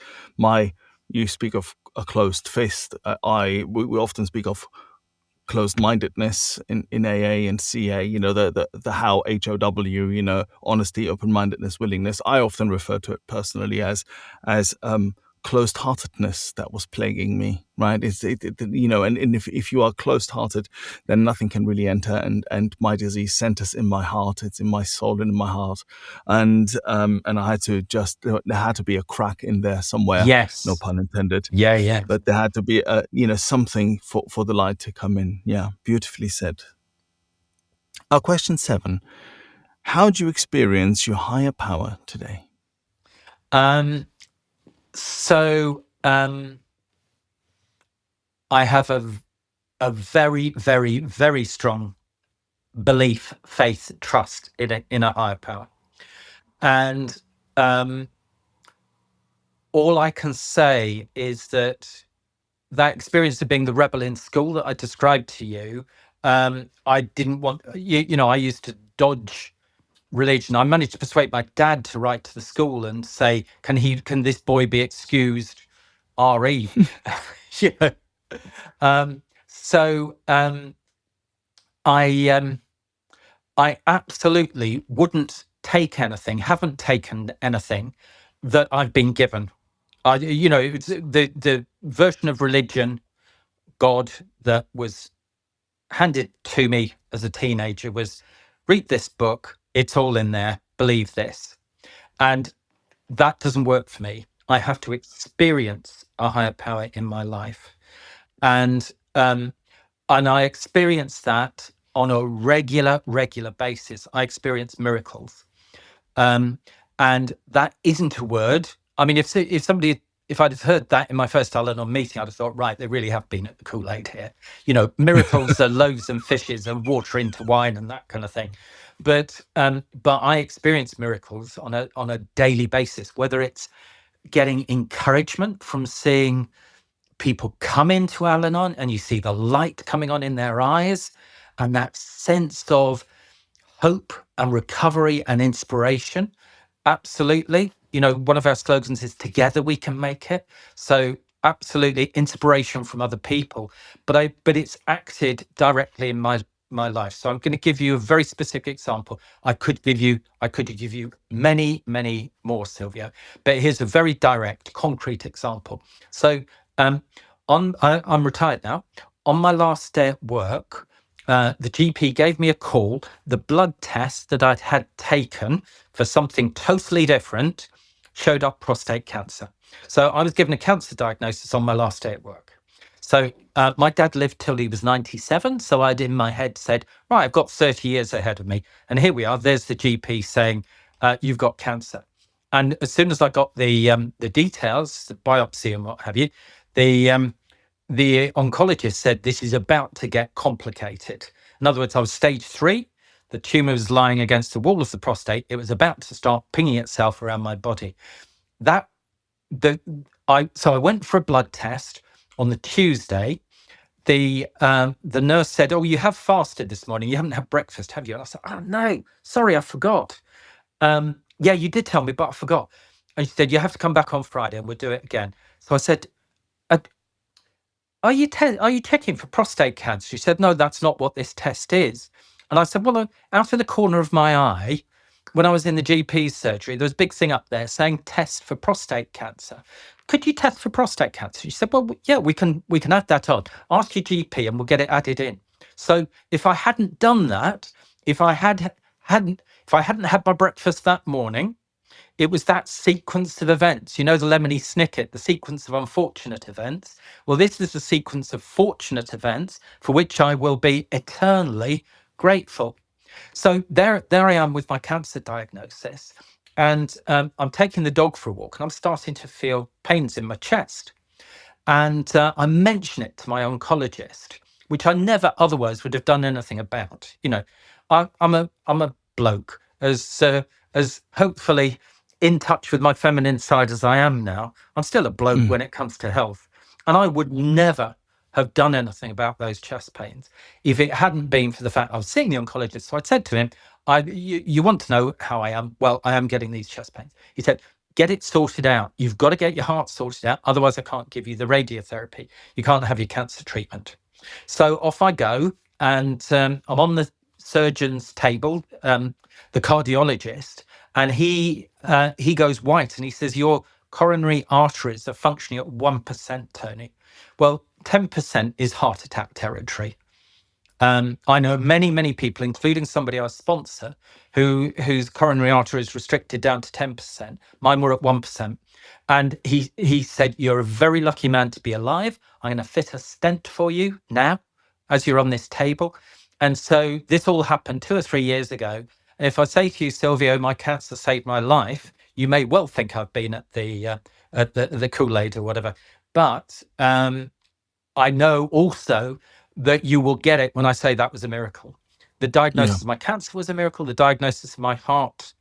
you speak of a closed fist. We often speak of closed-mindedness in AA and CA, the how, HOW, honesty, open-mindedness, willingness. I often refer to it personally as closed-heartedness that was plaguing me, right? And if you are closed-hearted, then nothing can really enter, and my disease centers in my heart. It's in my soul and in my heart, and I had to there had to be a crack in there somewhere. Yes, no pun intended. Yeah. But there had to be something for the light to come in. Yeah, beautifully said. Our question 7: how do you experience your higher power today? So I have a very, very, very strong belief, faith, trust in a higher power. And all I can say is that experience of being the rebel in school that I described to you, I didn't want, I used to dodge religion. I managed to persuade my dad to write to the school and say, can this boy be excused RE? So I absolutely wouldn't take anything, haven't taken anything that I've been given. It's the version of religion, God, that was handed to me as a teenager was, read this book, it's all in there, believe this. And that doesn't work for me. I have to experience a higher power in my life. And I experience that on a regular basis. I experience miracles. And that isn't a word. I mean, if I'd have heard that in my first Al-Anon meeting, I'd have thought, right, they really have been at the Kool-Aid here. Miracles are loaves and fishes and water into wine and that kind of thing. But I experience miracles on a daily basis, whether it's getting encouragement from seeing people come into Al-Anon and you see the light coming on in their eyes, and that sense of hope and recovery and inspiration. Absolutely. One of our slogans is together we can make it. So absolutely inspiration from other people, but it's acted directly in my life. So I'm going to give you a very specific example. I could give you many, many more, Silvio, but here's a very direct, concrete example. So I'm retired now. On my last day at work, the GP gave me a call. The blood test that I'd had taken for something totally different showed up prostate cancer. So I was given a cancer diagnosis on my last day at work. So my dad lived till he was 97. So I'd in my head said, right, I've got 30 years ahead of me. And here we are. There's the GP saying, you've got cancer. And as soon as I got the details, the biopsy and what have you, the oncologist said, this is about to get complicated. In other words, I was stage 3. The tumor was lying against the wall of the prostate. It was about to start pinging itself around my body. So I went for a blood test on the Tuesday. The nurse said, "Oh, you have fasted this morning. You haven't had breakfast, have you?" And I said, "Oh no, sorry, I forgot." "Yeah, you did tell me, but I forgot." And she said, "You have to come back on Friday, and we'll do it again." So I said, "Uh, are you checking for prostate cancer?" She said, "No, that's not what this test is." And I said, "Well, out of the corner of my eye, when I was in the GP's surgery, there was a big thing up there saying test for prostate cancer. Could you test for prostate cancer?" She said, "Well, yeah, we can add that on. Ask your GP and we'll get it added in." So if I hadn't done that, if I hadn't had my breakfast that morning, it was that sequence of events, the Lemony Snicket, the sequence of unfortunate events. Well, this is the sequence of fortunate events for which I will be eternally grateful. So there I am with my cancer diagnosis, and I'm taking the dog for a walk, and I'm starting to feel pains in my chest. And I mention it to my oncologist, which I never otherwise would have done anything about. I'm a bloke, as hopefully in touch with my feminine side as I am now. I'm still a bloke when it comes to health, and I would never have done anything about those chest pains if it hadn't been for the fact I was seeing the oncologist. So I said to him, you want to know how I am? Well, I am getting these chest pains. He said, get it sorted out. You've got to get your heart sorted out. Otherwise, I can't give you the radiotherapy. You can't have your cancer treatment. So off I go. And I'm on the surgeon's table, the cardiologist, and he goes white and he says, your coronary arteries are functioning at 1%, Tony. Well, 10% is heart attack territory. I know many people, including somebody I sponsor, whose coronary artery is restricted down to 10%. Mine were at 1%. And he said, you're a very lucky man to be alive. I'm going to fit a stent for you now, as you're on this table. And so this all happened 2 or 3 years ago. And if I say to you, Silvio, my cancer saved my life, you may well think I've been at the Kool-Aid or whatever. But I know also that you will get it when I say that was a miracle. The diagnosis of my cancer was a miracle. The diagnosis of my heart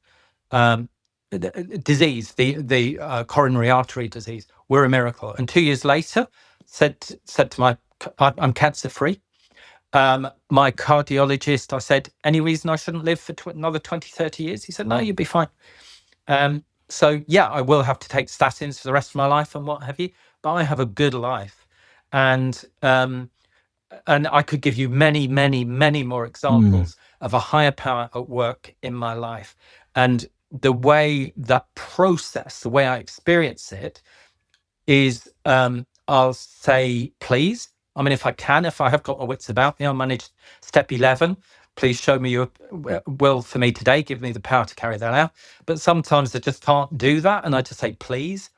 disease, the coronary artery disease, were a miracle. And 2 years later, said to I'm cancer free. My cardiologist, I said, any reason I shouldn't live for another 20, 30 years? He said, no, you'll be fine. So yeah, I will have to take statins for the rest of my life and what have you, but I have a good life. And I could give you many more examples of a higher power at work in my life. And the way that process, the way I experience it is, I'll say, please. I mean, if I have got my wits about me, I'll manage step 11. Please show me your will for me today. Give me the power to carry that out. But sometimes I just can't do that. And I just say, please.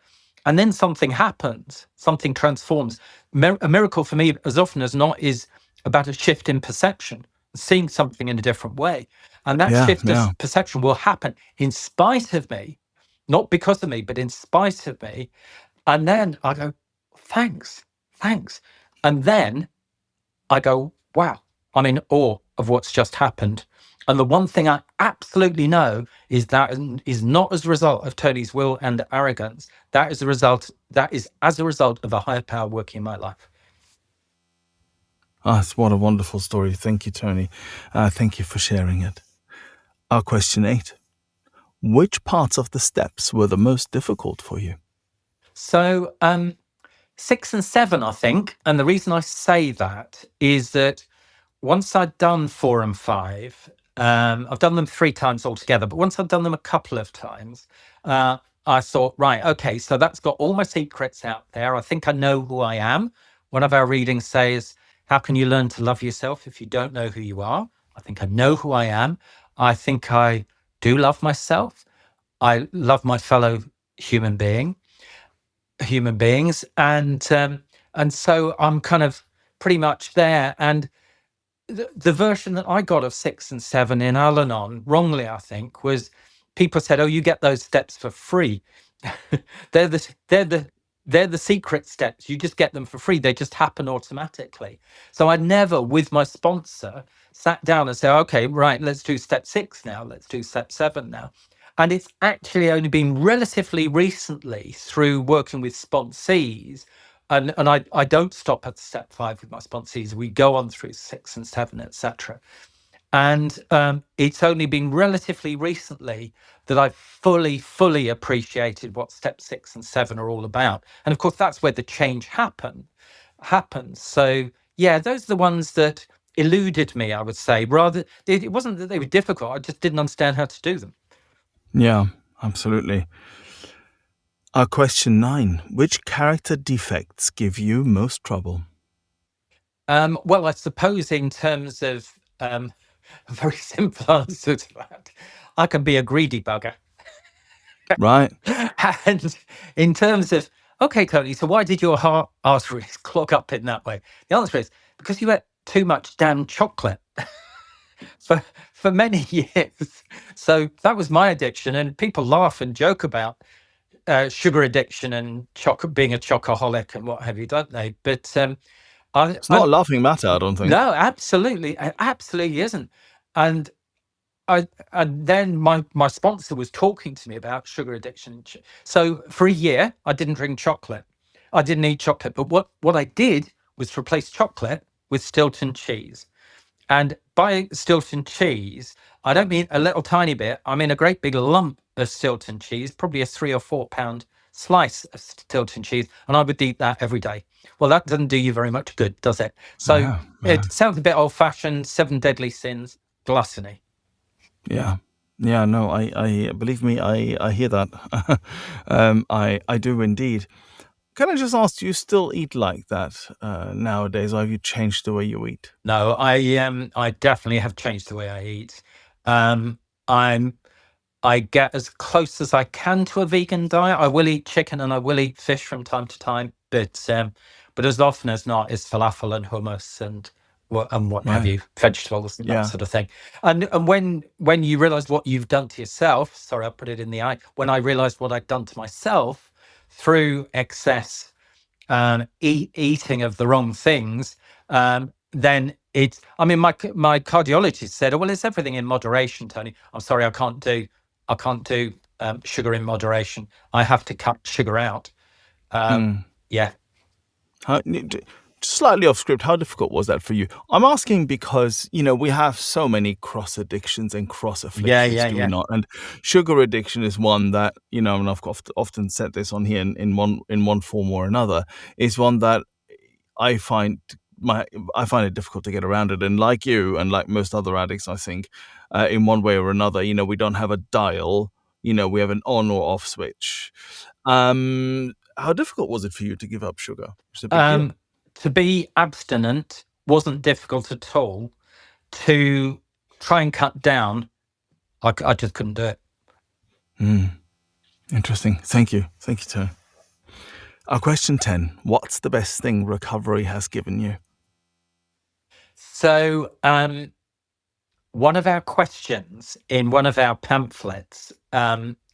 And then something happens, something transforms. A miracle for me, as often as not, is about a shift in perception, seeing something in a different way. And that shift of perception will happen in spite of me, not because of me, but in spite of me. And then I go, thanks. And then I go, wow, I'm in awe of what's just happened. And the one thing I absolutely know is that is not as a result of Tony's will and arrogance. That is as a result of a higher power working in my life. What a wonderful story. Thank you, Tony. Thank you for sharing it. Our question 8. Which parts of the steps were the most difficult for you? So 6 and 7, I think. And the reason I say that is that once I'd done 4 and 5, I've done them 3 times altogether, but once I've done them a couple of times, I thought, right, okay, so that's got all my secrets out there. I think I know who I am. One of our readings says, how can you learn to love yourself if you don't know who you are? I think I know who I am. I think I do love myself. I love my fellow human beings. And so I'm kind of pretty much there. And the version that I got of 6 and 7 in Anon, wrongly, I think, was people said, "Oh, you get those steps for free." they're the secret steps. You just get them for free. They just happen automatically. So I never, with my sponsor, sat down and said, "Okay, right, let's do step 6 now. Let's do step 7 now." And it's actually only been relatively recently through working with sponsees, and I don't stop at step 5 with my sponsees. We go on through 6 and 7, etc. And it's only been relatively recently that I've fully appreciated what step 6 and 7 are all about. And of course, that's where the change happens. So yeah, those are the ones that eluded me, I would say. Rather, it wasn't that they were difficult. I just didn't understand how to do them. Yeah, absolutely. Question 9. Which character defects give you most trouble? Well, I suppose in terms of a very simple answer to that, I can be a greedy bugger. Right. And in terms of, okay, Tony, so why did your heart arteries clog up in that way? The answer is because you ate too much damn chocolate for many years. So that was my addiction. And people laugh and joke about sugar addiction and being a chocoholic and what have you, don't they? But It's not a laughing matter, I don't think. No, absolutely. It absolutely isn't. And then my sponsor was talking to me about sugar addiction. So for a year, I didn't drink chocolate. I didn't eat chocolate. But what I did was replace chocolate with Stilton cheese. And by Stilton cheese, I don't mean a little tiny bit. I mean a great big lump of Stilton cheese, probably a 3 or 4 pound slice of Stilton cheese. And I would eat that every day. Well, that doesn't do you very much good, does it? So it sounds a bit old fashioned. 7 deadly sins, gluttony. Yeah. Yeah, no, I believe me, I hear that. I do indeed. Can I just ask, do you still eat like that nowadays, or have you changed the way you eat? No, I definitely have changed the way I eat. I get as close as I can to a vegan diet. I will eat chicken and I will eat fish from time to time, but as often as not, it's falafel and hummus and what have you, vegetables and that sort of thing. And when you realize what you've done to yourself, sorry, I'll put it in the eye. When I realized what I'd done to myself through excess eating of the wrong things, then it's, I mean, my cardiologist said, "Oh, well, it's everything in moderation, Tony." I'm sorry, I can't do sugar in moderation. I have to cut sugar out. Yeah. Slightly off script, how difficult was that for you? I'm asking because, we have so many cross addictions and cross afflictions, do we not? And sugar addiction is one that, and I've often said this on here in one form or another, is one that I find it difficult to get around it. And like you and like most other addicts, I think, in one way or another, we don't have a dial, we have an on or off switch. How difficult was it for you to give up sugar? It's a big deal. To be abstinent wasn't difficult at all. To try and cut down, I just couldn't do it. Interesting. Thank you, Tony. Question 10. What's the best thing recovery has given you? So one of our questions in one of our pamphlets,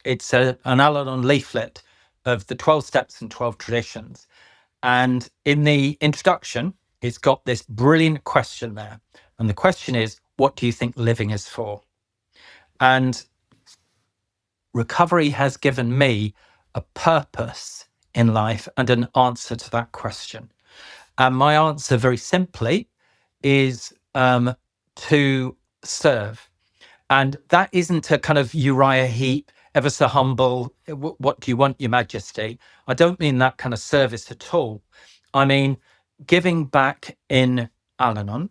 it's an Anon leaflet of the 12 steps and 12 traditions. And in the introduction, it's got this brilliant question there. And the question is, what do you think living is for? And recovery has given me a purpose in life and an answer to that question. And my answer, very simply, is to serve. And that isn't a kind of Uriah Heep, ever so humble, what do you want, Your Majesty? I don't mean that kind of service at all. I mean giving back in Al-Anon.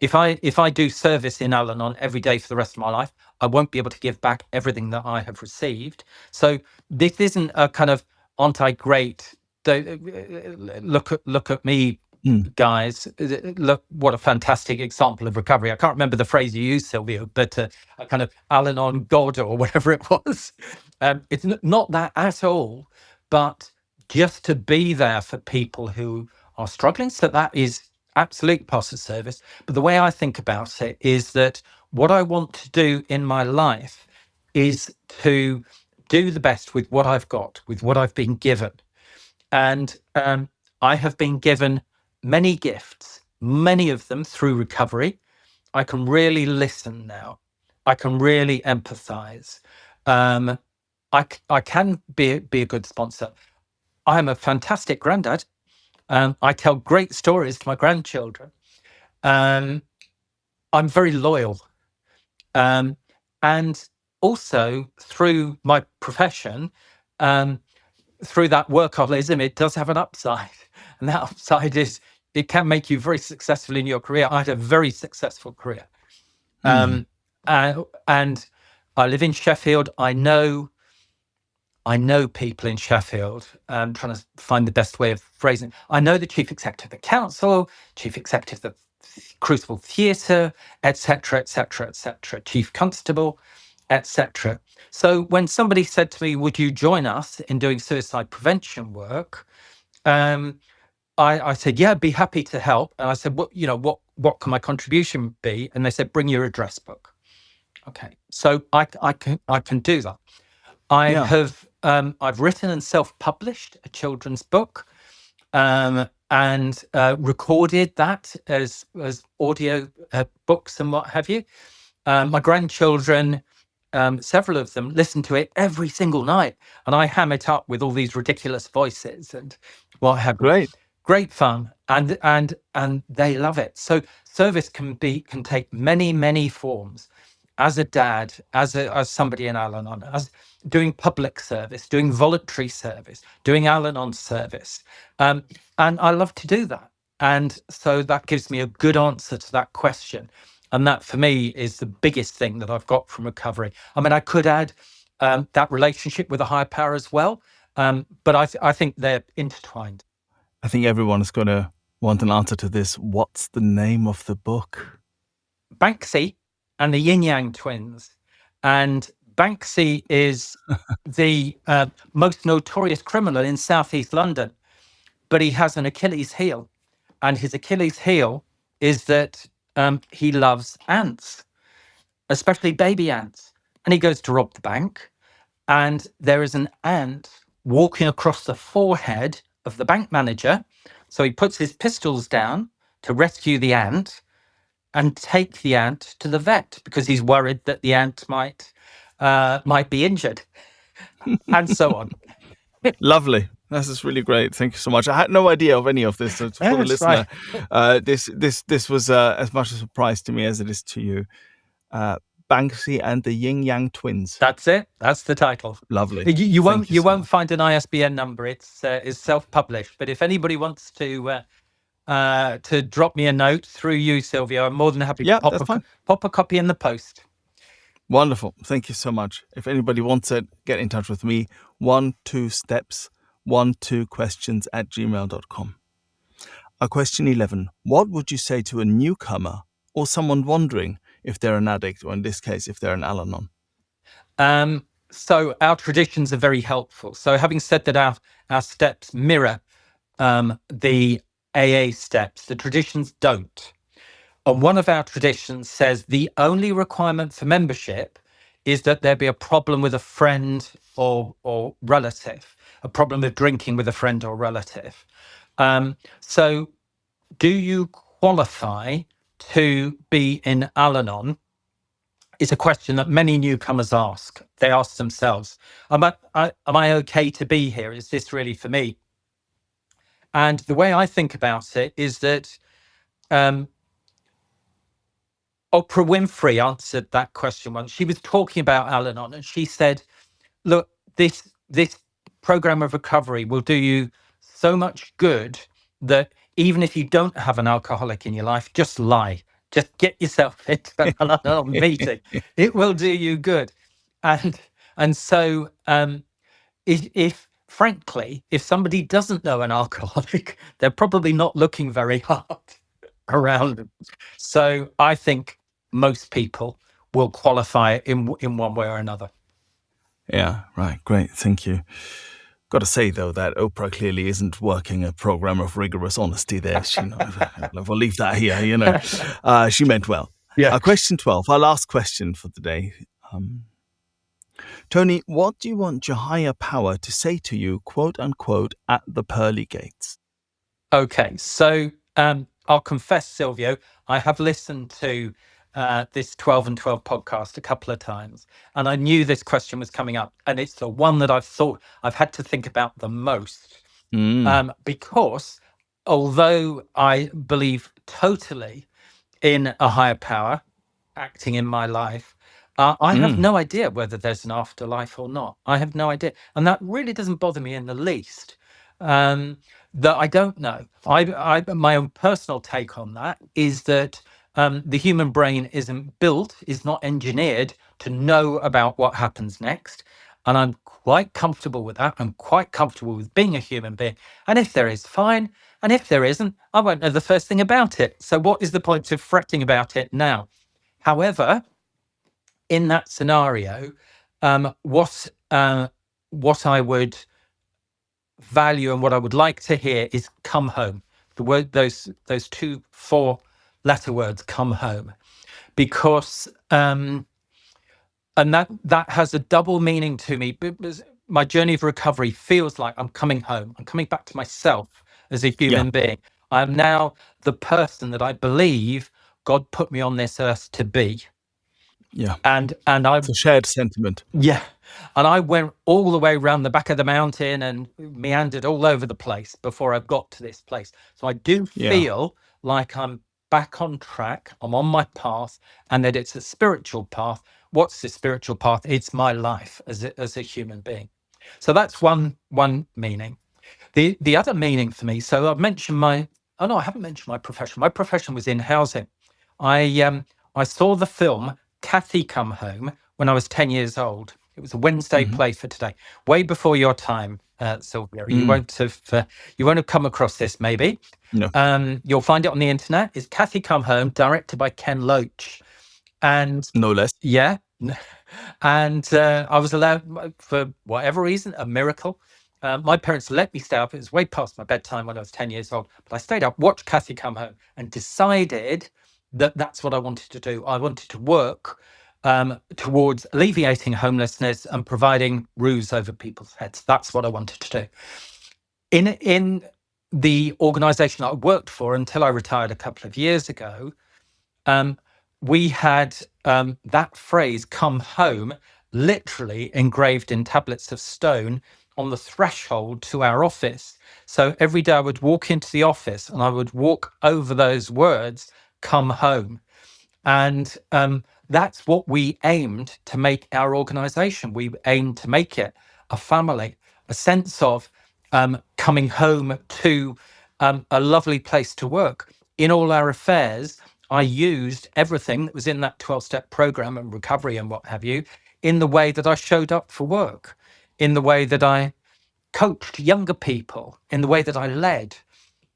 If I do service in Al-Anon every day for the rest of my life, I won't be able to give back everything that I have received. So this isn't a kind of, aren't I great? Look at me, guys. Look, what a fantastic example of recovery. I can't remember the phrase you used, Silvio, but a kind of Al-Anon God or whatever it was. It's not that at all, but just to be there for people who are struggling. So that is absolute part of service. But the way I think about it is that what I want to do in my life is to do the best with what I've got, with what I've been given. And I have been given many gifts, many of them through recovery. I can really listen now. I can really empathize. I can be a good sponsor. I'm a fantastic granddad. I tell great stories to my grandchildren. I'm very loyal. And also through my profession, through that workaholism, it does have an upside. And that upside is it can make you very successful in your career. I had a very successful career. And I live in Sheffield. I know people in Sheffield. I'm trying to find the best way of phrasing it. I know the chief executive of the council, chief executive of the Crucible Theatre, etc., etc., etc., chief constable, etc. So when somebody said to me, "Would you join us in doing suicide prevention work?" I said, "Yeah, I'd be happy to help." And I said, what can my contribution be?" And they said, "Bring your address book." Okay, so I can do that. I've written and self-published a children's book, and recorded that as audio books and what have you. My grandchildren, several of them, listen to it every single night, and I ham it up with all these ridiculous voices and what have you. Great fun, and they love it. So service can take many forms. As a dad, as somebody in Al-Anon, as doing public service, doing voluntary service, doing Al-Anon service, and I love to do that. And so that gives me a good answer to that question. And that for me is the biggest thing that I've got from recovery. I mean, I could add that relationship with a higher power as well, but I think they're intertwined. I think everyone's going to want an answer to this. What's the name of the book? Banksy and the Yin Yang Twins. And Banksy is the most notorious criminal in Southeast London, but he has an Achilles heel. And his Achilles heel is that he loves ants, especially baby ants. And he goes to rob the bank, and there is an ant walking across the forehead of the bank manager. So he puts his pistols down to rescue the ant and take the ant to the vet because he's worried that the ant might be injured, and so on. Lovely. This is really great. Thank you so much. I had no idea of any of this. So for the listener, right. This was as much a surprise to me as it is to you. Banksy and the Yin Yang Twins. That's it. That's the title. Lovely. You won't find an ISBN number. It's self-published. But if anybody wants to drop me a note through you, Silvio, I'm more than happy to pop a copy in the post. Wonderful. Thank you so much. If anybody wants it, get in touch with me. 12steps12questions@gmail.com. Our question 11. What would you say to a newcomer or someone wondering if they're an addict, or in this case, if they're an Al-Anon? So our traditions are very helpful. So having said that, our steps mirror the AA steps, the traditions don't. And one of our traditions says the only requirement for membership is that there be a problem with a friend or relative, a problem with drinking with a friend or relative. So do you qualify to be in Al-Anon is a question that many newcomers ask. They ask themselves, am I okay to be here? Is this really for me? And the way I think about it is that Oprah Winfrey answered that question once. She was talking about Al-Anon, and she said, look, this program of recovery will do you so much good that even if you don't have an alcoholic in your life, just lie. Just get yourself into an Al-Anon meeting. It will do you good. And so if frankly, if somebody doesn't know an alcoholic, they're probably not looking very hard around them. So I think most people will qualify in one way or another. Yeah, right. Great. Thank you. Got to say, though, that Oprah clearly isn't working a program of rigorous honesty there. We'll leave that here, She meant well. Yeah. Question 12, our last question for the day. Tony, what do you want your higher power to say to you, quote unquote, at the pearly gates? Okay, so I'll confess, Silvio, I have listened to this 12 and 12 podcast a couple of times, and I knew this question was coming up, and it's the one that I've had to think about the most, because although I believe totally in a higher power acting in my life, I have no idea whether there's an afterlife or not. I have no idea. And that really doesn't bother me in the least. That I don't know. My own personal take on that is that the human brain is not engineered to know about what happens next. And I'm quite comfortable with that. I'm quite comfortable with being a human being. And if there is, fine. And if there isn't, I won't know the first thing about it. So what is the point of fretting about it now? However, in that scenario, what I would value and what I would like to hear is "come home." The word, those 2 4-letter words, "come home," because and that has a double meaning to me. Because my journey of recovery feels like I'm coming home. I'm coming back to myself as a human being. I am now the person that I believe God put me on this earth to be. Yeah. And it's a shared sentiment. Yeah. And I went all the way around the back of the mountain and meandered all over the place before I got to this place. So I do feel like I'm back on track. I'm on my path, and that it's a spiritual path. What's the spiritual path? It's my life as a human being. So that's one meaning. The other meaning for me, so I haven't mentioned my profession. My profession was in housing. I saw the film Kathy Come Home when I was 10 years old. It was a Wednesday play for today, way before your time, Sylvia. You won't have come across this, maybe. No. You'll find it on the internet. It's Kathy Come Home, directed by Ken Loach, and no less. Yeah, and I was allowed, for whatever reason, a miracle. My parents let me stay up. It was way past my bedtime when I was 10 years old, but I stayed up, watched Kathy Come Home, and decided that that's what I wanted to do. I wanted to work towards alleviating homelessness and providing roofs over people's heads. That's what I wanted to do. In the organisation I worked for until I retired a couple of years ago, we had that phrase "come home" literally engraved in tablets of stone on the threshold to our office. So every day I would walk into the office and I would walk over those words, "come home." And that's what we aimed to make our organization. We aimed to make it a family, a sense of coming home to a lovely place to work. In all our affairs, I used everything that was in that 12-step program and recovery and what have you in the way that I showed up for work, in the way that I coached younger people, in the way that I led.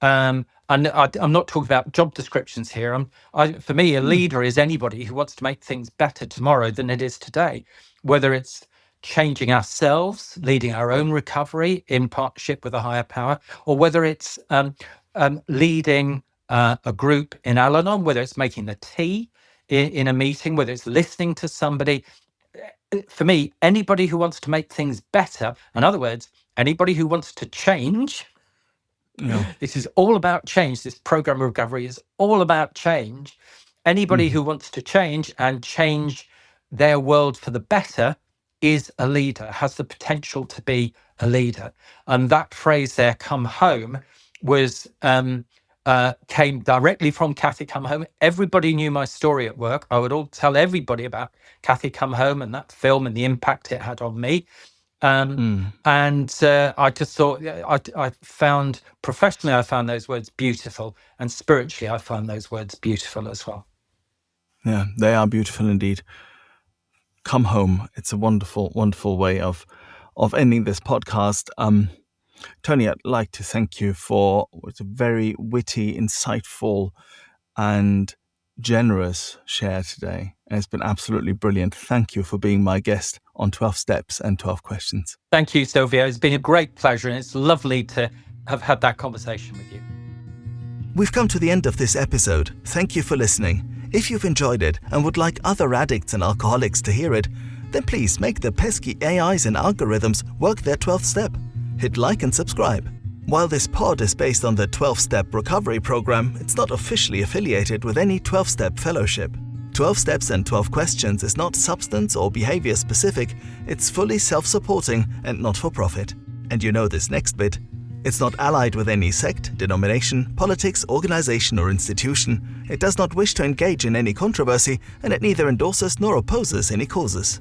And I'm not talking about job descriptions here. For me, a leader is anybody who wants to make things better tomorrow than it is today, whether it's changing ourselves, leading our own recovery in partnership with a higher power, or whether it's leading a group in Al-Anon, whether it's making the tea in a meeting, whether it's listening to somebody. For me, anybody who wants to make things better, in other words, anybody who wants to change. This is all about change. This program of recovery is all about change. Anybody who wants to change and change their world for the better is a leader, has the potential to be a leader. And that phrase there, "come home," was came directly from Kathy Come Home. Everybody knew my story at work. I would all tell everybody about Kathy Come Home and that film and the impact it had on me. And I just thought, I found professionally, I found those words beautiful, and spiritually, I found those words beautiful as well. Yeah, they are beautiful indeed. Come home. It's a wonderful, wonderful way of ending this podcast. Tony, I'd like to thank you for what's a very witty, insightful, and generous share today. And it's been absolutely brilliant. Thank you for being my guest on 12 Steps and 12 Questions. Thank you, Silvio. It's been a great pleasure, and it's lovely to have had that conversation with you. We've come to the end of this episode. Thank you for listening. If you've enjoyed it and would like other addicts and alcoholics to hear it, then please make the pesky AIs and algorithms work their 12th step. Hit like and subscribe. While this pod is based on the 12-Step Recovery Program, it's not officially affiliated with any 12-Step Fellowship. 12 Steps and 12 Questions is not substance or behavior specific, it's fully self-supporting and not for profit. And you know this next bit. It's not allied with any sect, denomination, politics, organization or institution. It does not wish to engage in any controversy, and it neither endorses nor opposes any causes.